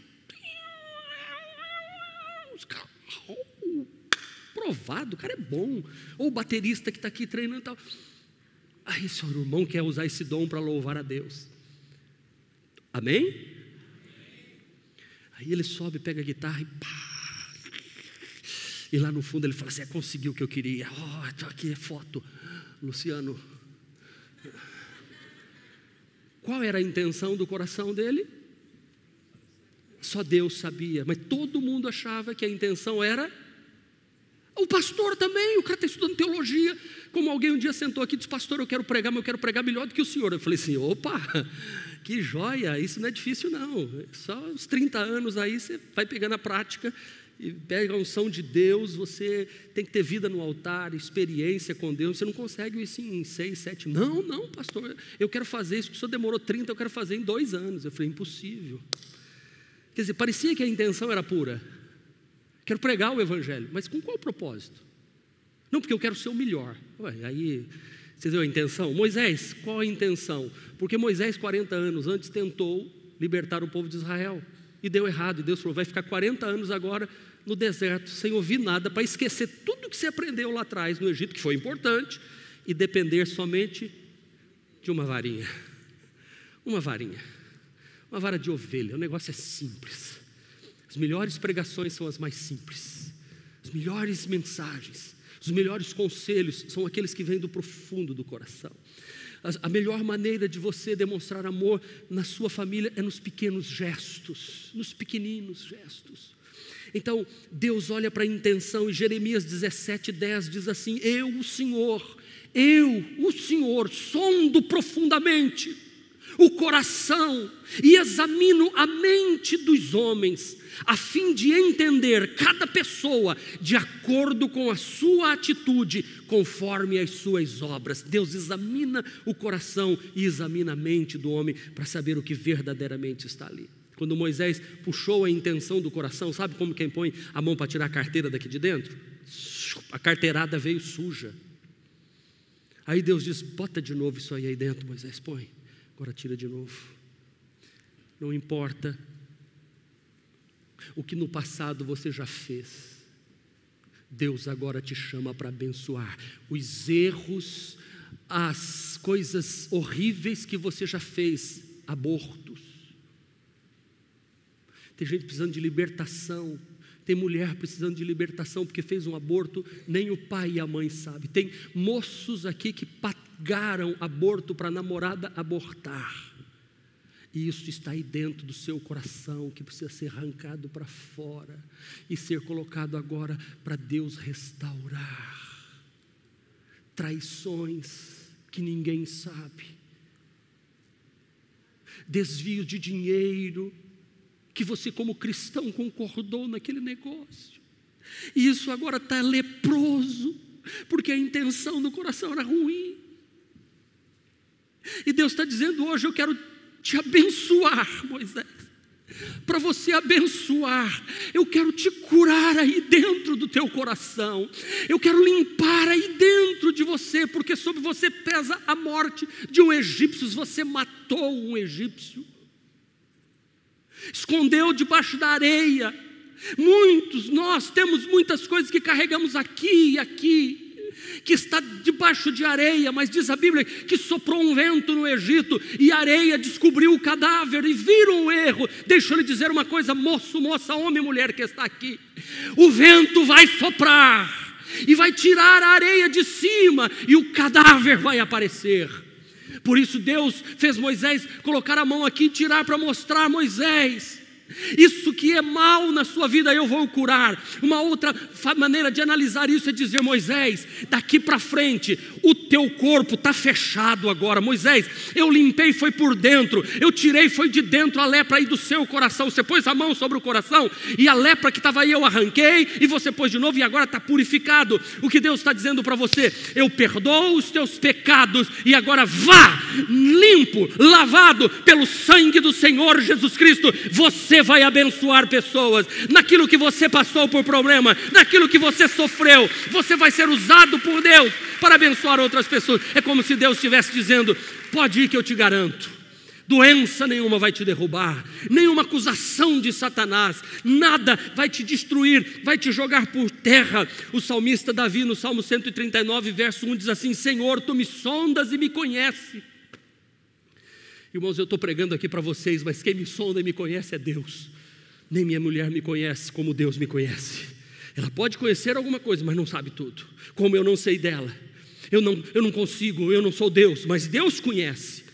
provado, o cara é bom, ou o baterista que está aqui treinando e tal. Aí seu irmão quer usar esse dom para louvar a Deus. Amém? Aí ele sobe, pega a guitarra e pá. E lá no fundo ele fala assim, consegui o que eu queria. Aqui é foto, Luciano. Qual era a intenção do coração dele? Só Deus sabia, mas todo mundo achava que a intenção era... O pastor também, o cara está estudando teologia. Como alguém um dia sentou aqui e disse, pastor, eu quero pregar, mas eu quero pregar melhor do que o senhor. Eu falei assim, opa, que joia, isso não é difícil não. Só uns 30 anos aí você vai pegando a prática e pega a unção de Deus. Você tem que ter vida no altar, experiência com Deus. Você não consegue isso em 6, 7. Não, pastor, eu quero fazer isso que o senhor demorou 30, eu quero fazer em 2 anos. Eu falei, impossível. Quer dizer, parecia que a intenção era pura. Quero pregar o evangelho, mas com qual propósito? Não, porque eu quero ser o melhor. Aí, você viu a intenção? Moisés, qual a intenção? Porque Moisés, 40 anos antes, tentou libertar o povo de Israel, e deu errado, e Deus falou, vai ficar 40 anos agora no deserto, sem ouvir nada, para esquecer tudo que você aprendeu lá atrás no Egito, que foi importante, e depender somente de uma varinha. Uma vara de ovelha, o negócio é simples. As melhores pregações são as mais simples, as melhores mensagens, os melhores conselhos são aqueles que vêm do profundo do coração. A melhor maneira de você demonstrar amor na sua família é nos pequenos gestos, nos pequeninos gestos. Então Deus olha para a intenção, e Jeremias 17:10 diz assim, eu, o Senhor, sondo profundamente o coração e examino a mente dos homens, a fim de entender cada pessoa de acordo com a sua atitude, conforme as suas obras. Deus examina o coração e examina a mente do homem para saber o que verdadeiramente está ali. Quando Moisés puxou a intenção do coração, sabe como quem põe a mão para tirar a carteira daqui de dentro? A carteirada veio suja. Aí Deus diz, bota de novo isso aí dentro, Moisés, põe. Agora tira de novo. Não importa o que no passado você já fez, Deus agora te chama para abençoar. Os erros, as coisas horríveis que você já fez, abortos. Tem gente precisando de libertação. Tem mulher precisando de libertação porque fez um aborto, nem o pai e a mãe sabem. Tem moços aqui que pagaram aborto para a namorada abortar. E isso está aí dentro do seu coração, que precisa ser arrancado para fora e ser colocado agora para Deus restaurar. Traições que ninguém sabe, desvio de dinheiro, que você como cristão concordou naquele negócio, e isso agora está leproso, porque a intenção do coração era ruim. E Deus está dizendo hoje: eu quero te abençoar, Moisés. Para você abençoar, eu quero te curar aí dentro do teu coração, eu quero limpar aí dentro de você, porque sobre você pesa a morte de um egípcio. Você matou um egípcio, escondeu debaixo da areia. Nós temos muitas coisas que carregamos aqui e aqui, que está debaixo de areia, mas diz a Bíblia que soprou um vento no Egito e a areia descobriu o cadáver e viram o erro. Deixa eu lhe dizer uma coisa, moço, moça, homem e mulher que está aqui: o vento vai soprar e vai tirar a areia de cima e o cadáver vai aparecer. Por isso Deus fez Moisés colocar a mão aqui e tirar, para mostrar: Moisés, isso que é mal na sua vida eu vou curar. Uma outra maneira de analisar isso é dizer: Moisés, daqui para frente o teu corpo está fechado agora. Moisés, eu limpei, foi por dentro, eu tirei, foi de dentro a lepra aí do seu coração. Você pôs a mão sobre o coração e a lepra que estava aí eu arranquei, e você pôs de novo e agora está purificado. O que Deus está dizendo para você: eu perdoo os teus pecados e agora vá limpo, lavado pelo sangue do Senhor Jesus Cristo. Você vai abençoar pessoas. Naquilo que você passou por problema, naquilo que você sofreu, você vai ser usado por Deus para abençoar outras pessoas. É como se Deus estivesse dizendo: pode ir que eu te garanto, doença nenhuma vai te derrubar, nenhuma acusação de Satanás, nada vai te destruir, vai te jogar por terra. O salmista Davi, no Salmo 139, verso 1, diz assim: Senhor, tu me sondas e me conheces. Irmãos, eu estou pregando aqui para vocês, mas quem me sonda e me conhece é Deus. Nem minha mulher me conhece como Deus me conhece. Ela pode conhecer alguma coisa, mas não sabe tudo. Como eu não sei dela, eu não consigo, eu não sou Deus, mas Deus conhece.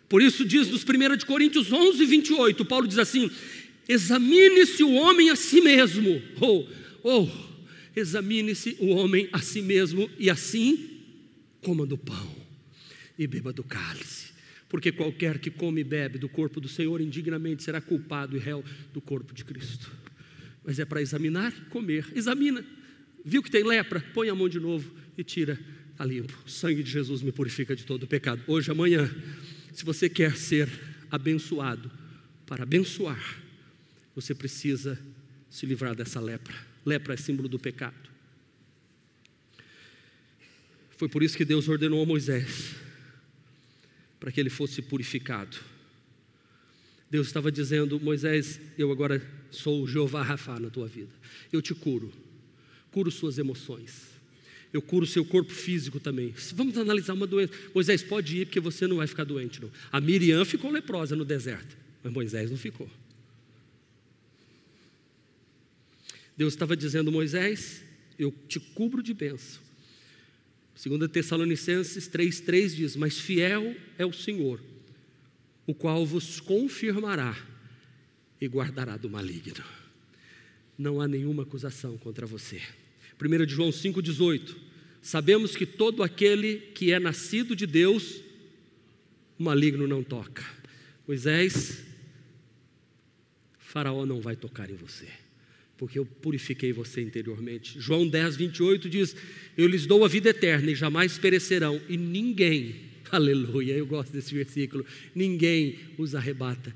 Por isso diz nos 1 Coríntios 11, 28, Paulo diz assim: examine-se o homem a si mesmo, examine-se o homem a si mesmo, e assim coma do pão e beba do cálice. Porque qualquer que come e bebe do corpo do Senhor indignamente será culpado e réu do corpo de Cristo. Mas é para examinar e comer. Examina, viu que tem lepra? Põe a mão de novo e tira, está limpo. O sangue de Jesus me purifica de todo o pecado. Hoje, amanhã, se você quer ser abençoado, para abençoar, você precisa se livrar dessa lepra. Lepra é símbolo do pecado. Foi por isso que Deus ordenou a Moisés, para que ele fosse purificado. Deus estava dizendo: Moisés, eu agora sou o Jeová Rafá na tua vida. Eu te curo suas emoções, eu curo seu corpo físico também. Vamos analisar uma doença. Moisés, pode ir, porque você não vai ficar doente não. A Miriam ficou leprosa no deserto, mas Moisés não ficou. Deus estava dizendo: Moisés, eu te cubro de bênção. 2 Tessalonicenses 3,3 diz: mas fiel é o Senhor, o qual vos confirmará e guardará do maligno. Não há nenhuma acusação contra você. 1 João 5,18: sabemos que todo aquele que é nascido de Deus, o maligno não toca. Moisés, Faraó não vai tocar em você, porque eu purifiquei você interiormente. João 10, 28 diz: eu lhes dou a vida eterna e jamais perecerão, e ninguém, aleluia, eu gosto desse versículo, ninguém os arrebata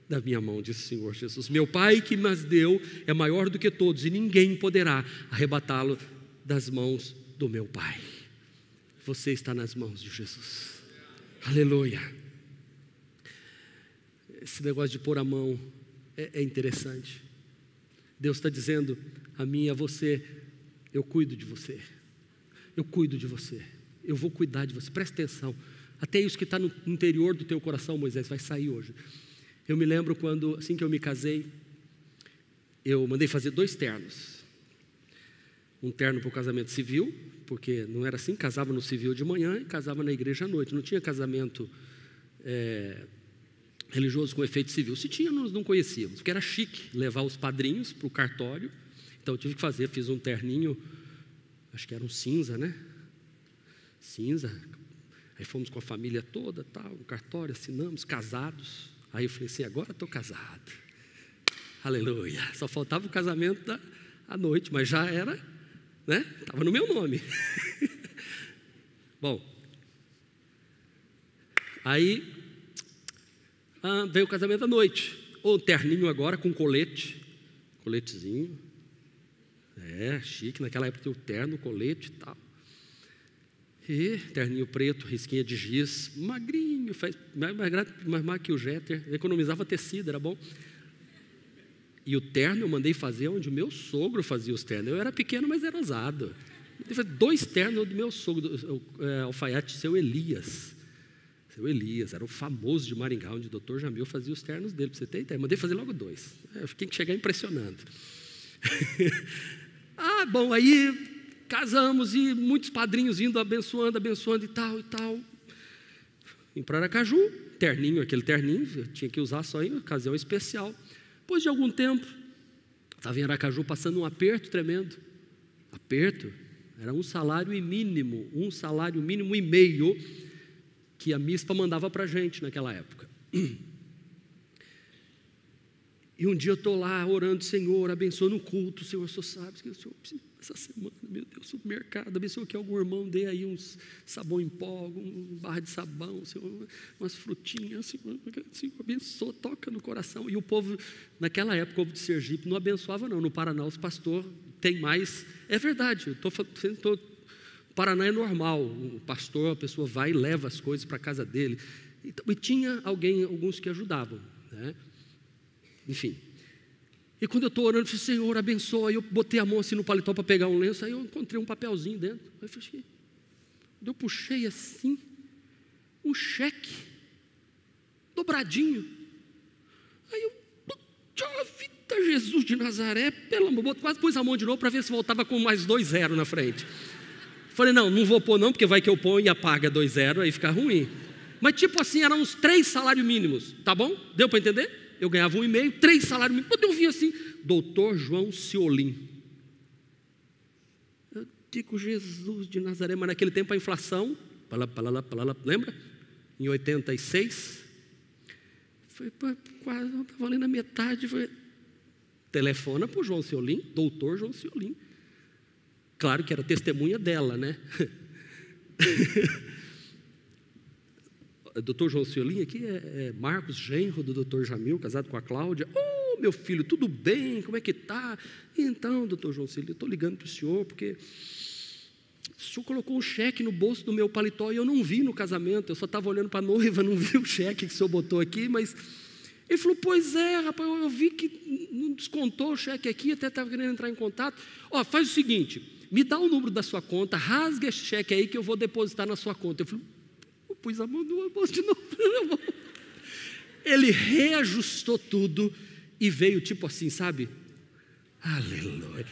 da minha mão, diz o Senhor Jesus. Meu Pai que me deu é maior do que todos, e ninguém poderá arrebatá-lo das mãos do meu Pai. Você está nas mãos de Jesus, aleluia. Esse negócio de pôr a mão é interessante. Deus está dizendo a mim e a você: eu cuido de você, eu cuido de você, eu vou cuidar de você. Presta atenção, até isso que está no interior do teu coração, Moisés, vai sair hoje. Eu me lembro quando, assim que eu me casei, eu mandei fazer 2 ternos. Um terno para o casamento civil, porque não era assim, casava no civil de manhã e casava na igreja à noite. Não tinha casamento religioso com efeito civil. Se tinha, nós não conhecíamos, porque era chique levar os padrinhos para o cartório. Então eu tive que fazer, fiz um terninho, acho que era um cinza, né? Cinza. Aí fomos com a família toda, tal, no cartório, assinamos, casados. Aí eu falei assim, agora estou casado. Aleluia. Só faltava o casamento à noite, mas já era, né? Estava no meu nome. Bom, aí veio o casamento à noite. O terninho agora com coletezinho. Chique, naquela época tinha o terno, colete e tal. E terninho preto, risquinha de giz, magrinho, mais magro que o Jeter, economizava tecido, era bom. E o terno eu mandei fazer onde o meu sogro fazia os ternos. Eu era pequeno, mas era ousado. Eu fiz 2 ternos do meu sogro, alfaiate, seu Elias. Seu Elias, era o famoso de Maringá, onde o Dr. Jamil fazia os ternos dele, para você ter ideia. Mandei fazer logo 2. Eu fiquei que chegar impressionando. Bom, aí casamos e muitos padrinhos indo abençoando e tal. Vim para Aracaju, terninho, aquele terninho, eu tinha que usar só em ocasião especial. Depois de algum tempo, estava em Aracaju passando um aperto tremendo. Aperto, era um salário mínimo e meio que a MISPA mandava para a gente naquela época. E um dia eu estou lá orando, Senhor, abençoa no culto, Senhor, o Senhor sabe que o Senhor precisa essa semana, meu Deus, supermercado, abençoa que algum irmão dê aí uns sabão em pó, um barra de sabão, Senhor, umas frutinhas, Senhor, abençoa, toca no coração. E o povo, naquela época, o povo de Sergipe não abençoava não, no Paraná os pastores tem mais, é verdade, o Paraná é normal, o pastor, a pessoa vai e leva as coisas para a casa dele, e tinha alguns que ajudavam, né? Enfim, e quando eu estou orando, eu falei, Senhor, abençoa. Aí eu botei a mão assim no paletó para pegar um lenço, aí eu encontrei um papelzinho dentro. Aí eu falei, eu puxei assim, um cheque, dobradinho. Aí eu, vida, Jesus de Nazaré, pelo amor, quase pus a mão de novo para ver se voltava com mais 2 0 na frente. Falei, não vou pôr não, porque vai que eu ponho e apaga 2 0, aí fica ruim. Mas tipo assim, eram uns 3 salários mínimos, tá bom? Deu para entender? Eu ganhava 1,5, 3 salários mínimos. Quando eu vi assim, Dr. João Ciolim. Eu digo, Jesus de Nazaré, mas naquele tempo a inflação, lembra? Em 86, foi quase, estava ali na metade, telefona para o João Ciolim, Dr. João Ciolim. Claro que era testemunha dela, né? Dr. João Ciolim aqui é Marcos, genro do Dr. Jamil, casado com a Cláudia. Meu filho, tudo bem? Como é que está? Então, Dr. João Ciolim, eu estou ligando para o senhor, porque o senhor colocou um cheque no bolso do meu paletó e eu não vi no casamento, eu só estava olhando para a noiva, não vi o cheque que o senhor botou aqui, mas... Ele falou, pois é, rapaz, eu vi que não descontou o cheque aqui, até estava querendo entrar em contato. Faz o seguinte, me dá o número da sua conta, rasga esse cheque aí que eu vou depositar na sua conta. Eu falei, pus a mão no bolso de novo. Ele reajustou tudo e veio tipo assim, sabe? Aleluia.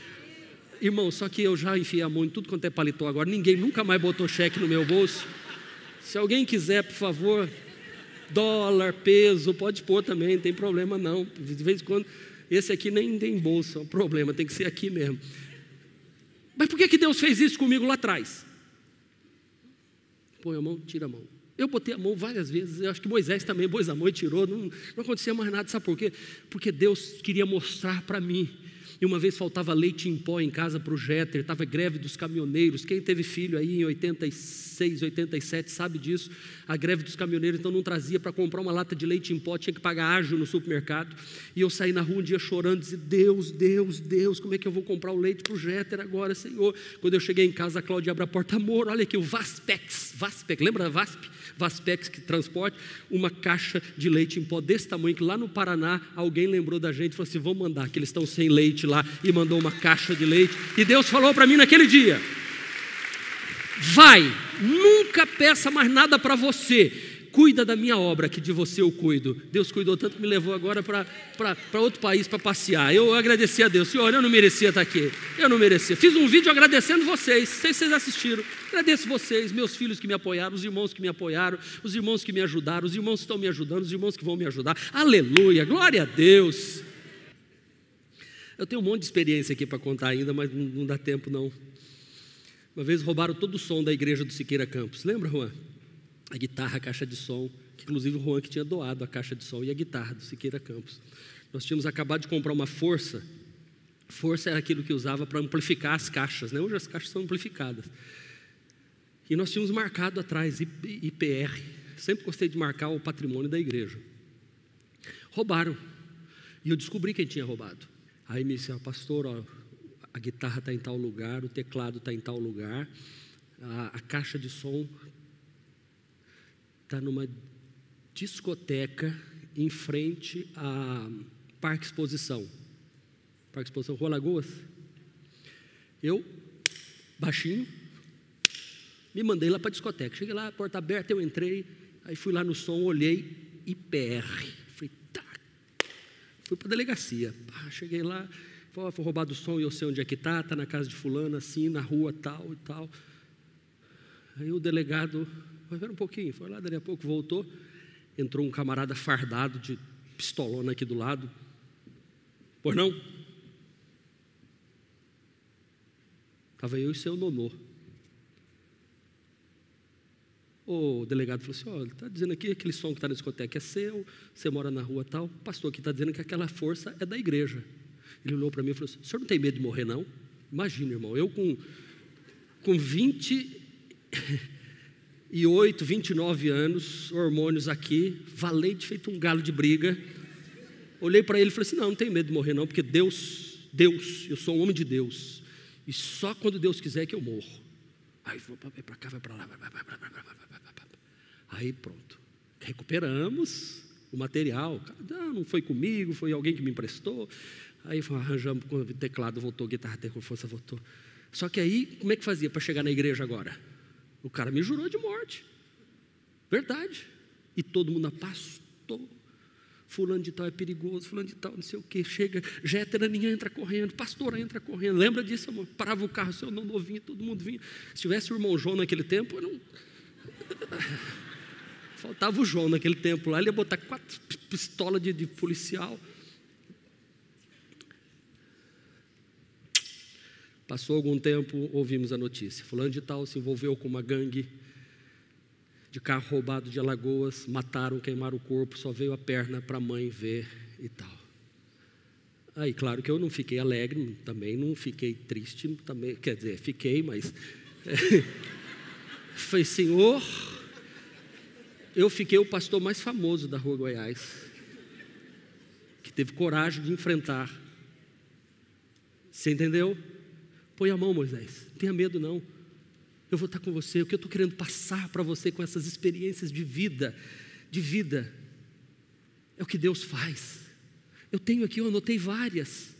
Irmão, só que eu já enfiei a mão em tudo quanto é paletó agora, ninguém nunca mais botou cheque no meu bolso. Se alguém quiser, por favor, dólar, peso, pode pôr também, não tem problema não. De vez em quando, esse aqui nem tem bolso, é um problema, tem que ser aqui mesmo. Mas por que Deus fez isso comigo lá atrás? Põe a mão, tira a mão. Eu botei a mão várias vezes, eu acho que Moisés também pôs a mão e tirou, não acontecia mais nada, sabe por quê? Porque Deus queria mostrar para mim. E uma vez faltava leite em pó em casa para o Jeter, estava greve dos caminhoneiros. Quem teve filho aí em 86, 87 sabe disso. A greve dos caminhoneiros, então não trazia para comprar uma lata de leite em pó, tinha que pagar ágio no supermercado. E eu saí na rua um dia chorando, dizendo, Deus, como é que eu vou comprar o leite para o Jeter agora, Senhor? Quando eu cheguei em casa, a Cláudia abre a porta, amor, olha aqui, o Vaspex, lembra da VASP? Vaspex que transporte, uma caixa de leite em pó desse tamanho, que lá no Paraná alguém lembrou da gente e falou assim, vamos mandar, que eles estão sem leite lá, e mandou uma caixa de leite. E Deus falou para mim naquele dia, vai, nunca peça mais nada para você, cuida da minha obra, que de você eu cuido. Deus cuidou tanto que me levou agora para outro país para passear. Eu agradeci a Deus. Senhor, eu não merecia estar aqui. Eu não merecia. Fiz um vídeo agradecendo vocês. Não sei se vocês assistiram. Agradeço vocês, meus filhos que me apoiaram, os irmãos que me apoiaram, os irmãos que me ajudaram, os irmãos que estão me ajudando, os irmãos que vão me ajudar. Aleluia, glória a Deus. Eu tenho um monte de experiência aqui para contar ainda, mas não dá tempo não. Uma vez roubaram todo o som da igreja do Siqueira Campos. Lembra, Juan? A guitarra, a caixa de som, que inclusive o Juan que tinha doado a caixa de som e a guitarra do Siqueira Campos. Nós tínhamos acabado de comprar uma Força. Força era aquilo que usava para amplificar as caixas, né? Hoje as caixas são amplificadas. E nós tínhamos marcado atrás, IPR. Sempre gostei de marcar o patrimônio da igreja. Roubaram. E eu descobri quem tinha roubado. Aí me disse, pastor, ó, a guitarra está em tal lugar, o teclado está em tal lugar, a caixa de som está numa discoteca em frente a Parque Exposição. Parque Exposição Rua Lagoas. Eu, baixinho, me mandei lá para a discoteca. Cheguei lá, porta aberta, eu entrei, aí fui lá no som, olhei, IPR. Falei, tá. Fui para a delegacia. Cheguei lá, foi roubado o som e eu sei onde é que está na casa de fulano, assim, na rua tal e tal. Aí o delegado, espera um pouquinho, foi lá, daí a pouco voltou, entrou um camarada fardado de pistolona aqui do lado. Pois não? Estava eu e seu nonô. O delegado falou assim, ele está dizendo aqui que aquele som que está na discoteca é seu, você mora na rua tal, o pastor aqui está dizendo que aquela força é da igreja. Ele olhou para mim e falou assim, o senhor não tem medo de morrer não? Imagina, irmão, eu com 28, 29 anos, hormônios aqui, valente, feito um galo de briga. Olhei para ele e falei assim, não tenho medo de morrer não, porque Deus, eu sou um homem de Deus, e só quando Deus quiser que eu morro. Aí vai para cá, vai para lá, vai. Aí pronto, recuperamos o material. Não foi comigo, foi alguém que me emprestou. Aí arranjamos, o teclado voltou, a guitarra com força voltou. Só que aí, como é que fazia para chegar na igreja agora? O cara me jurou de morte. Verdade. E todo mundo, pastor, fulano de tal é perigoso, fulano de tal não sei o quê. Chega, Jéteraninha entra correndo, pastora entra correndo. Lembra disso, amor? Parava o carro, seu não vinha, todo mundo vinha. Se tivesse o irmão João naquele tempo, eu não... Faltava o João naquele tempo lá, ele ia botar 4 pistolas de policial. Passou algum tempo, ouvimos a notícia. Fulano de tal se envolveu com uma gangue de carro roubado de Alagoas, mataram, queimaram o corpo, só veio a perna para a mãe ver e tal. Aí, claro que eu não fiquei alegre, também não fiquei triste, também, quer dizer, fiquei, mas... Falei, Senhor... Eu fiquei o pastor mais famoso da Rua Goiás, que teve coragem de enfrentar. Você entendeu? Põe a mão, Moisés, não tenha medo não. Eu vou estar com você, o que eu estou querendo passar para você com essas experiências de vida, é o que Deus faz. Eu tenho aqui, eu anotei várias.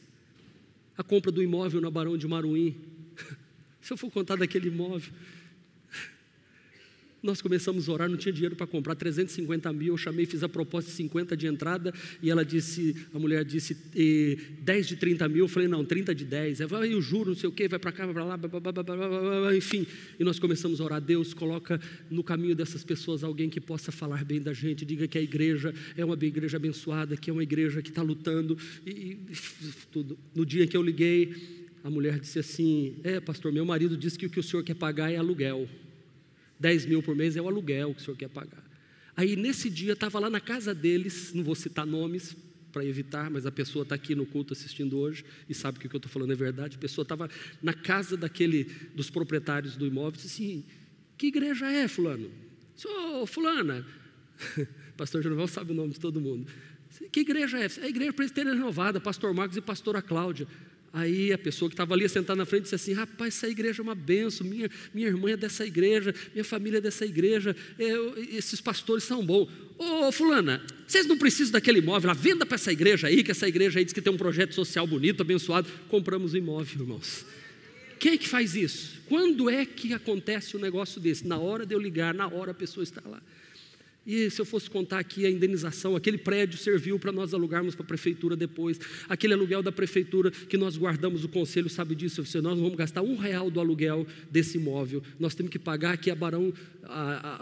A compra do imóvel na Barão de Maruim. Se eu for contar daquele imóvel... Nós começamos a orar, não tinha dinheiro para comprar, 350 mil, eu chamei, fiz a proposta de 50 de entrada, e ela disse, a mulher disse, 10 de 30 mil, eu falei, não, 30 de 10, eu juro, não sei o quê, vai para cá, vai para lá, enfim, e nós começamos a orar, Deus coloca no caminho dessas pessoas alguém que possa falar bem da gente, diga que a igreja é uma igreja abençoada, que é uma igreja que está lutando, e tudo. No dia que eu liguei, a mulher disse assim, pastor, meu marido disse que o que o senhor quer pagar é aluguel. 10 mil por mês é o aluguel que o senhor quer pagar. Aí nesse dia estava lá na casa deles, não vou citar nomes para evitar, mas a pessoa está aqui no culto assistindo hoje e sabe que o que eu estou falando é verdade. A pessoa estava na casa dos proprietários do imóvel e disse assim, que igreja é, fulano? Ô, fulana, pastor Genoval sabe o nome de todo mundo. Que igreja é? É a igreja presbiteriana renovada, pastor Marcos e pastora Cláudia. Aí a pessoa que estava ali sentada na frente disse assim, rapaz, essa igreja é uma benção, minha irmã é dessa igreja, minha família é dessa igreja, esses pastores são bons. Ô fulana, vocês não precisam daquele imóvel, venda para essa igreja aí, que essa igreja aí diz que tem um projeto social bonito, abençoado. Compramos o imóvel, irmãos. Quem é que faz isso? Quando é que acontece um negócio desse? Na hora de eu ligar, na hora a pessoa está lá. E se eu fosse contar aqui a indenização, aquele prédio serviu para nós alugarmos para a prefeitura depois, aquele aluguel da prefeitura que nós guardamos, o conselho sabe disso, se nós não vamos gastar R$1 do aluguel desse imóvel, nós temos que pagar aqui a Barão,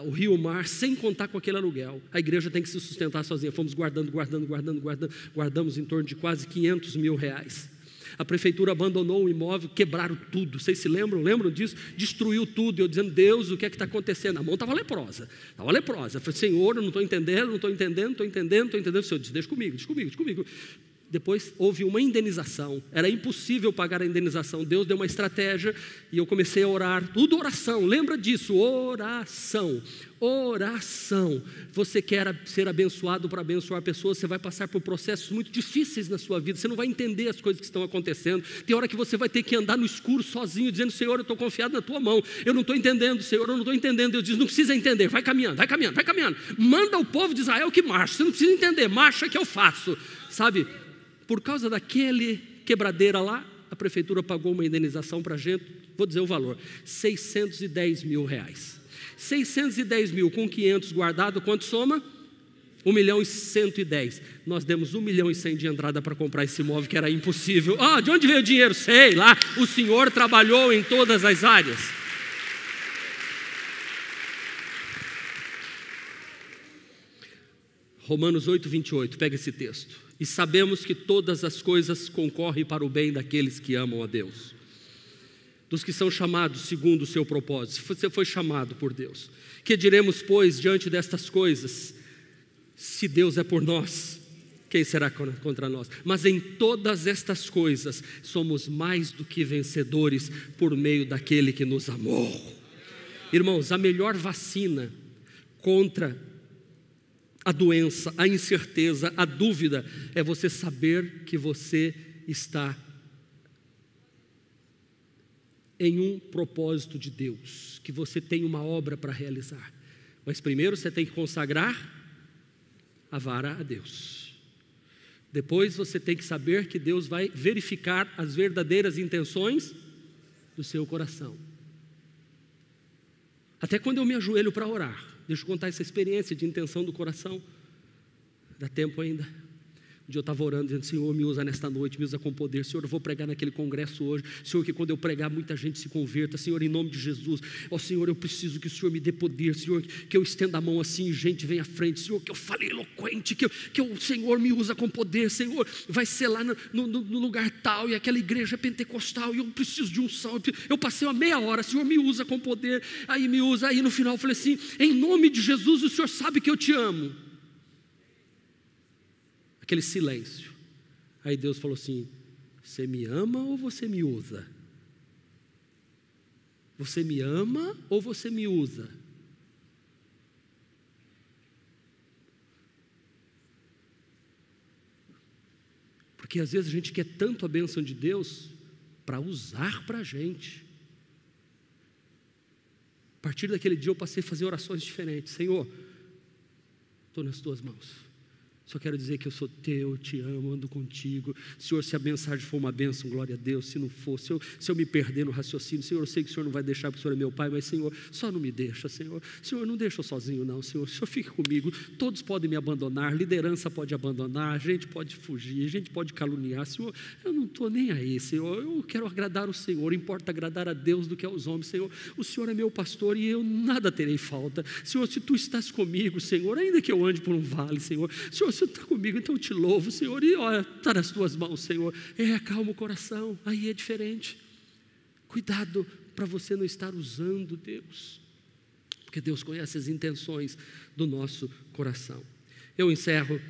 o Rio Mar, sem contar com aquele aluguel. A igreja tem que se sustentar sozinha, fomos guardamos em torno de quase R$500 mil. A prefeitura abandonou o imóvel, quebraram tudo, vocês se lembram? Lembram disso? Destruiu tudo, eu dizendo, Deus, o que é que está acontecendo? A mão estava leprosa, eu falei, Senhor, eu não estou entendendo, o Senhor disse, deixa comigo. Depois houve uma indenização, era impossível pagar a indenização, Deus deu uma estratégia e eu comecei a orar, tudo oração, lembra disso, oração, você quer ser abençoado para abençoar pessoas, você vai passar por processos muito difíceis na sua vida, você não vai entender as coisas que estão acontecendo, tem hora que você vai ter que andar no escuro sozinho, dizendo, Senhor, eu estou confiado na tua mão, eu não estou entendendo, Senhor, eu não estou entendendo, Deus diz, não precisa entender, vai caminhando, manda o povo de Israel que marche, você não precisa entender, marcha que eu faço, sabe? Por causa daquele quebradeira lá, a prefeitura pagou uma indenização para a gente, vou dizer o valor, R$610 mil. 610 mil com 500 guardado, quanto soma? 1.110.000. Nós demos 1.100.000 de entrada para comprar esse imóvel que era impossível. De onde veio o dinheiro? Sei lá, o Senhor trabalhou em todas as áreas. Romanos 8:28, pega esse texto. E sabemos que todas as coisas concorrem para o bem daqueles que amam a Deus, dos que são chamados segundo o seu propósito. Você foi chamado por Deus. Que diremos, pois, diante destas coisas? Se Deus é por nós, quem será contra nós? Mas em todas estas coisas somos mais do que vencedores por meio daquele que nos amou. Irmãos, a melhor vacina contra a doença, a incerteza, a dúvida, é você saber que você está em um propósito de Deus, que você tem uma obra para realizar. Mas primeiro você tem que consagrar a vara a Deus. Depois você tem que saber que Deus vai verificar as verdadeiras intenções do seu coração. Até quando eu me ajoelho para orar, deixa eu contar essa experiência de intenção do coração. Dá tempo ainda. Um dia eu estava orando, dizendo, Senhor, me usa nesta noite, me usa com poder. Senhor, eu vou pregar naquele congresso hoje. Senhor, que quando eu pregar, muita gente se converta. Senhor, em nome de Jesus. Senhor, eu preciso que o Senhor me dê poder. Senhor, que eu estenda a mão assim e gente vem à frente. Senhor, que eu fale eloquente, que o Senhor me usa com poder. Senhor, vai ser lá no lugar tal, e aquela igreja pentecostal, e eu preciso de unção. Eu passei uma meia hora, Senhor, me usa com poder. Aí me usa, aí no final eu falei assim, em nome de Jesus, o Senhor sabe que eu te amo. Aquele silêncio. Aí Deus falou assim, você me ama ou você me usa? Você me ama ou você me usa? Porque às vezes a gente quer tanto a bênção de Deus para usar para a gente. A partir daquele dia eu passei a fazer orações diferentes. Senhor, estou nas tuas mãos. Só quero dizer que eu sou teu, te amo, ando contigo. Senhor, se a mensagem for uma bênção, glória a Deus. Se não for, se eu me perder no raciocínio, Senhor, eu sei que o Senhor não vai deixar, porque o Senhor é meu Pai, mas Senhor, só não me deixa, Senhor. Senhor, não deixa eu sozinho não, Senhor. O Senhor fique comigo. Todos podem me abandonar, liderança pode abandonar, a gente pode fugir, a gente pode caluniar. Senhor, eu não estou nem aí, Senhor. Eu quero agradar o Senhor, importa agradar a Deus do que aos homens, Senhor. O Senhor é meu pastor e eu nada terei falta. Senhor, se Tu estás comigo, Senhor, ainda que eu ande por um vale, Senhor, Senhor, você está comigo, então eu te louvo, Senhor, e olha, está nas tuas mãos, Senhor. Acalma o coração, aí é diferente. Cuidado para você não estar usando Deus, porque Deus conhece as intenções do nosso coração. Eu encerro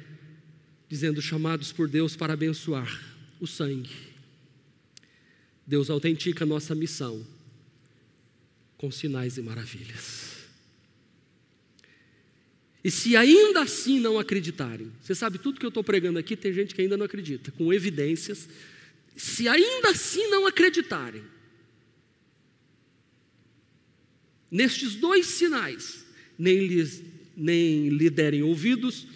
dizendo, chamados por Deus para abençoar o sangue. Deus autentica a nossa missão com sinais e maravilhas. E se ainda assim não acreditarem, você sabe, tudo que eu estou pregando aqui, tem gente que ainda não acredita, com evidências. Se ainda assim não acreditarem, nestes dois sinais, nem lhe derem ouvidos,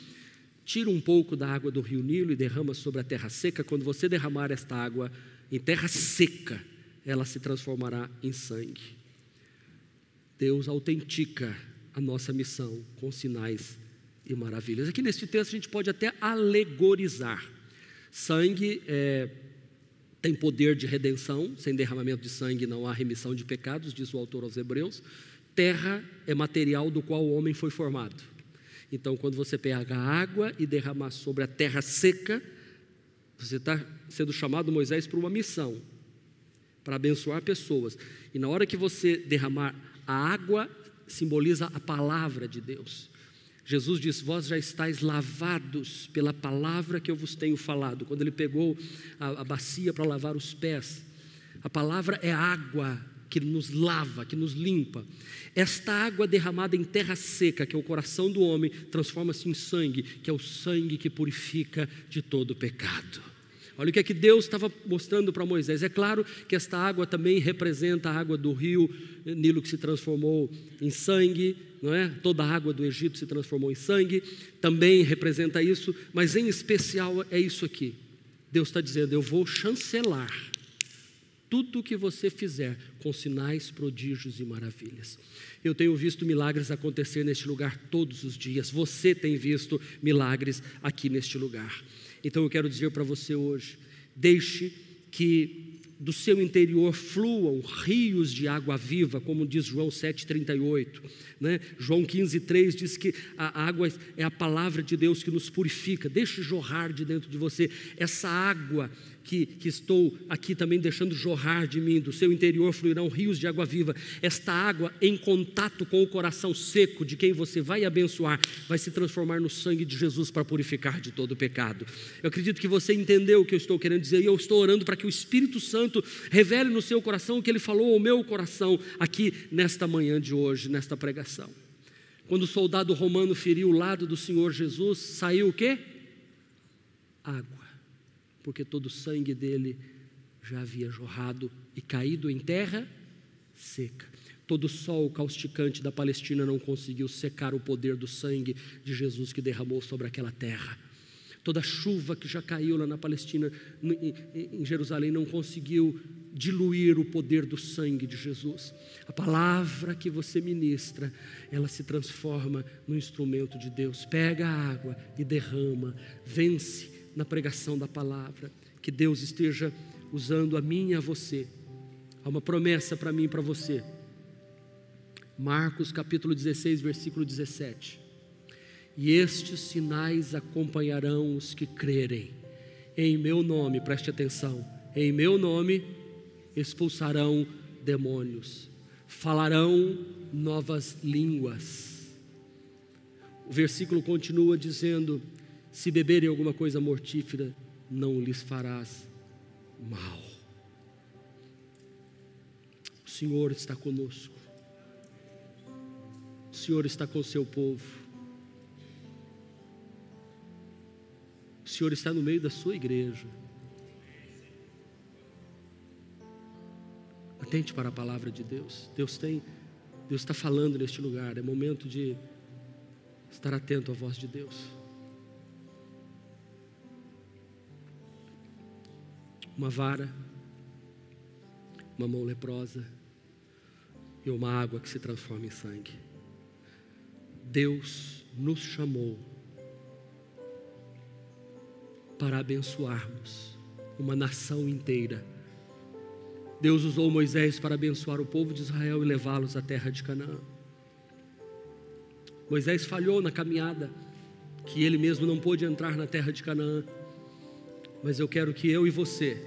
tira um pouco da água do rio Nilo e derrama sobre a terra seca. Quando você derramar esta água em terra seca, ela se transformará em sangue. Deus autentica a nossa missão com sinais e maravilhas. Aqui neste texto a gente pode até alegorizar. Sangue tem poder de redenção, sem derramamento de sangue não há remissão de pecados, diz o autor aos Hebreus. Terra é material do qual o homem foi formado. Então, quando você pega a água e derramar sobre a terra seca, você está sendo chamado, Moisés, para uma missão, para abençoar pessoas. E na hora que você derramar a água, simboliza a palavra de Deus. Jesus disse: vós já estáis lavados pela palavra que eu vos tenho falado. Quando ele pegou a bacia para lavar os pés, a palavra é água que nos lava, que nos limpa. Esta água derramada em terra seca, que é o coração do homem, transforma-se em sangue, que é o sangue que purifica de todo pecado. Olha o que é que Deus estava mostrando para Moisés. É claro que esta água também representa a água do rio Nilo, que se transformou em sangue, não é? Toda a água do Egito se transformou em sangue, também representa isso, mas em especial é isso aqui. Deus está dizendo: eu vou chancelar tudo o que você fizer com sinais, prodígios e maravilhas. Eu tenho visto milagres acontecer neste lugar todos os dias. Você tem visto milagres aqui neste lugar. Então eu quero dizer para você hoje: deixe que do seu interior fluam rios de água viva, como diz João 7,38, né? João 15,3 diz que a água é a palavra de Deus que nos purifica. Deixe jorrar de dentro de você essa água que estou aqui também deixando jorrar de mim. Do seu interior fluirão rios de água viva. Esta água, em contato com o coração seco de quem você vai abençoar, vai se transformar no sangue de Jesus para purificar de todo pecado. Eu acredito que você entendeu o que eu estou querendo dizer, e eu estou orando para que o Espírito Santo revele no seu coração o que Ele falou ao meu coração aqui nesta manhã de hoje, nesta pregação. Quando o soldado romano feriu o lado do Senhor Jesus, saiu o quê? Água. Porque todo o sangue dele já havia jorrado e caído em terra seca. Todo o sol causticante da Palestina não conseguiu secar o poder do sangue de Jesus que derramou sobre aquela terra. Toda a chuva que já caiu lá na Palestina, em Jerusalém, não conseguiu diluir o poder do sangue de Jesus. A palavra que você ministra, ela se transforma no instrumento de Deus. Pega a água e derrama, vence na pregação da palavra. Que Deus esteja usando a mim e a você. Há uma promessa para mim e para você. Marcos capítulo 16, versículo 17. E estes sinais acompanharão os que crerem. Em meu nome, preste atenção, em meu nome expulsarão demônios, falarão novas línguas. O versículo continua dizendo: se beberem alguma coisa mortífera, não lhes farás mal. O Senhor está conosco. O Senhor está com o seu povo. O Senhor está no meio da sua igreja. Atente para a palavra de Deus. Deus está falando neste lugar. É momento de estar atento à voz de Deus. Uma vara, uma mão leprosa e uma água que se transforma em sangue. Deus nos chamou para abençoarmos uma nação inteira. Deus usou Moisés para abençoar o povo de Israel e levá-los à terra de Canaã. Moisés falhou na caminhada, que ele mesmo não pôde entrar na terra de Canaã. Mas eu quero que eu e você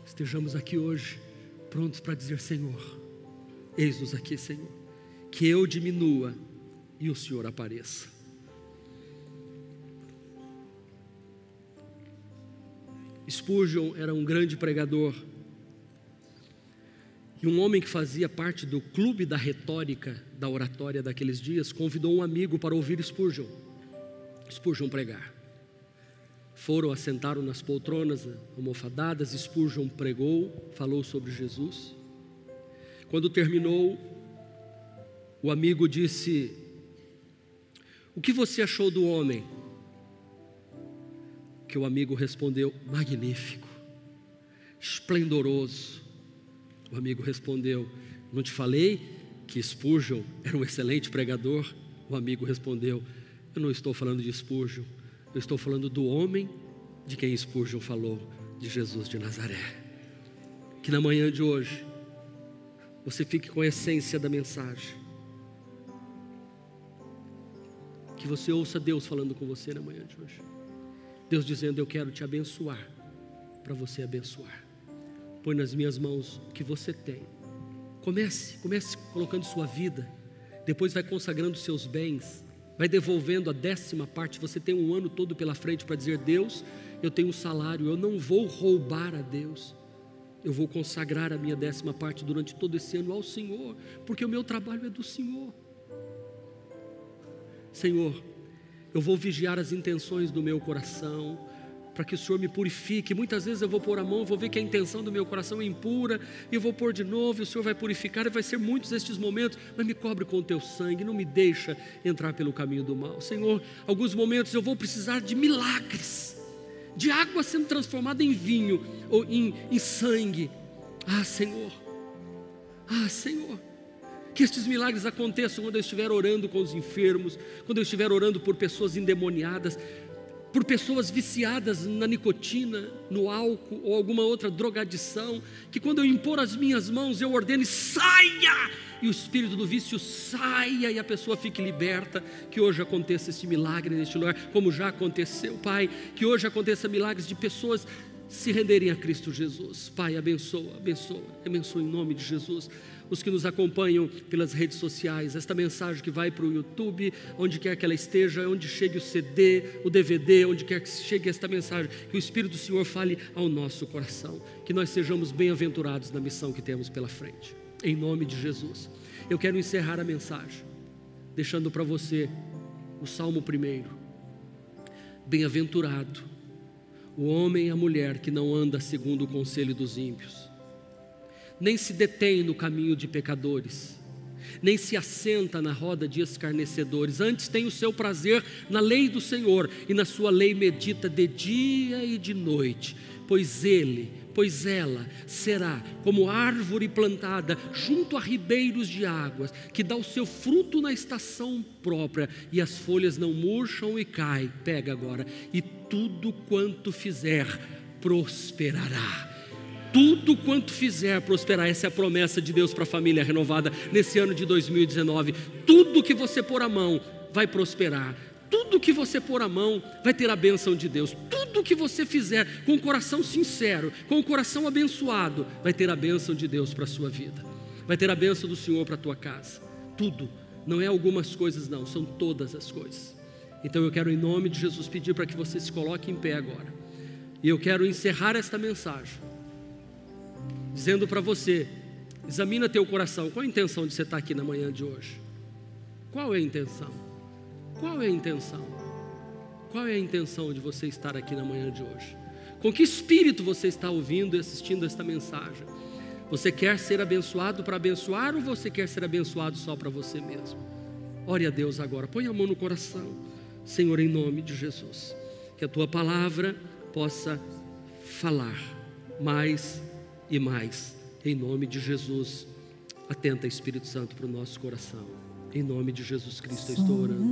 estejamos aqui hoje, prontos para dizer: Senhor, eis-nos aqui, Senhor. Que eu diminua e o Senhor apareça. Spurgeon era um grande pregador. E um homem que fazia parte do clube da retórica, da oratória daqueles dias, convidou um amigo para ouvir Spurgeon pregar. Foram, assentaram nas poltronas almofadadas. Spurgeon pregou, falou sobre Jesus. Quando terminou, o amigo disse: o que você achou do homem? Que o amigo respondeu: magnífico, esplendoroso. O amigo respondeu: não te falei que Spurgeon era um excelente pregador? O amigo respondeu: Eu não estou falando de Spurgeon, eu estou falando do homem de quem Spurgeon falou, de Jesus de Nazaré. Que na manhã de hoje você fique com a essência da mensagem, que você ouça Deus falando com você na manhã de hoje. Deus dizendo: eu quero te abençoar, para você abençoar. Põe nas minhas mãos o que você tem. Comece colocando sua vida, depois vai consagrando seus bens, vai devolvendo a 10ª parte. Você tem um ano todo pela frente para dizer: Deus, eu tenho um salário, eu não vou roubar a Deus, eu vou consagrar a minha 10ª parte durante todo esse ano ao Senhor, porque o meu trabalho é do Senhor. Senhor, eu vou vigiar as intenções do meu coração, para que o Senhor me purifique. Muitas vezes eu vou pôr a mão, vou ver que a intenção do meu coração é impura, e eu vou pôr de novo, e o Senhor vai purificar, e vai ser muitos estes momentos, mas me cobre com o teu sangue, não me deixa entrar pelo caminho do mal. Senhor, alguns momentos eu vou precisar de milagres, de água sendo transformada em vinho, ou em sangue. Senhor, que estes milagres aconteçam quando eu estiver orando com os enfermos, quando eu estiver orando por pessoas endemoniadas, por pessoas viciadas na nicotina, no álcool ou alguma outra drogadição, que quando eu impor as minhas mãos eu ordene: saia, e o espírito do vício saia e a pessoa fique liberta. Que hoje aconteça esse milagre neste lugar, como já aconteceu, Pai. Que hoje aconteça milagres de pessoas se renderem a Cristo Jesus. Pai, abençoa em nome de Jesus os que nos acompanham pelas redes sociais, esta mensagem que vai para o YouTube, onde quer que ela esteja, onde chegue o CD, o DVD, onde quer que chegue esta mensagem, que o Espírito do Senhor fale ao nosso coração, que nós sejamos bem-aventurados na missão que temos pela frente, em nome de Jesus. Eu quero encerrar a mensagem deixando para você o Salmo 1. Bem-aventurado o homem e a mulher que não anda segundo o conselho dos ímpios, nem se detém no caminho de pecadores, nem se assenta na roda de escarnecedores. Antes tem o seu prazer na lei do Senhor, e na sua lei medita de dia e de noite. Pois ela será como árvore plantada junto a ribeiros de águas, que dá o seu fruto na estação própria, e as folhas não murcham e caem. Pega agora: e tudo quanto fizer prosperará. Tudo quanto fizer prosperar. Essa é a promessa de Deus para a família renovada nesse ano de 2019. Tudo que você pôr a mão vai prosperar. Tudo que você pôr a mão vai ter a bênção de Deus. Tudo que você fizer com o coração sincero, com o coração abençoado, vai ter a bênção de Deus para a sua vida. Vai ter a bênção do Senhor para a tua casa. Tudo, não é algumas coisas não, são todas as coisas. Então eu quero, em nome de Jesus, pedir para que você se coloque em pé agora. E eu quero encerrar esta mensagem dizendo para você: examina teu coração. Qual a intenção de você estar aqui na manhã de hoje? Qual é a intenção? Qual é a intenção? Qual é a intenção de você estar aqui na manhã de hoje? Com que espírito você está ouvindo e assistindo esta mensagem? Você quer ser abençoado para abençoar, ou você quer ser abençoado só para você mesmo? Ore a Deus agora, põe a mão no coração. Senhor, em nome de Jesus, que a tua palavra possa falar mais e mais, em nome de Jesus. Atenta, Espírito Santo, para o nosso coração. Em nome de Jesus Cristo eu estou orando.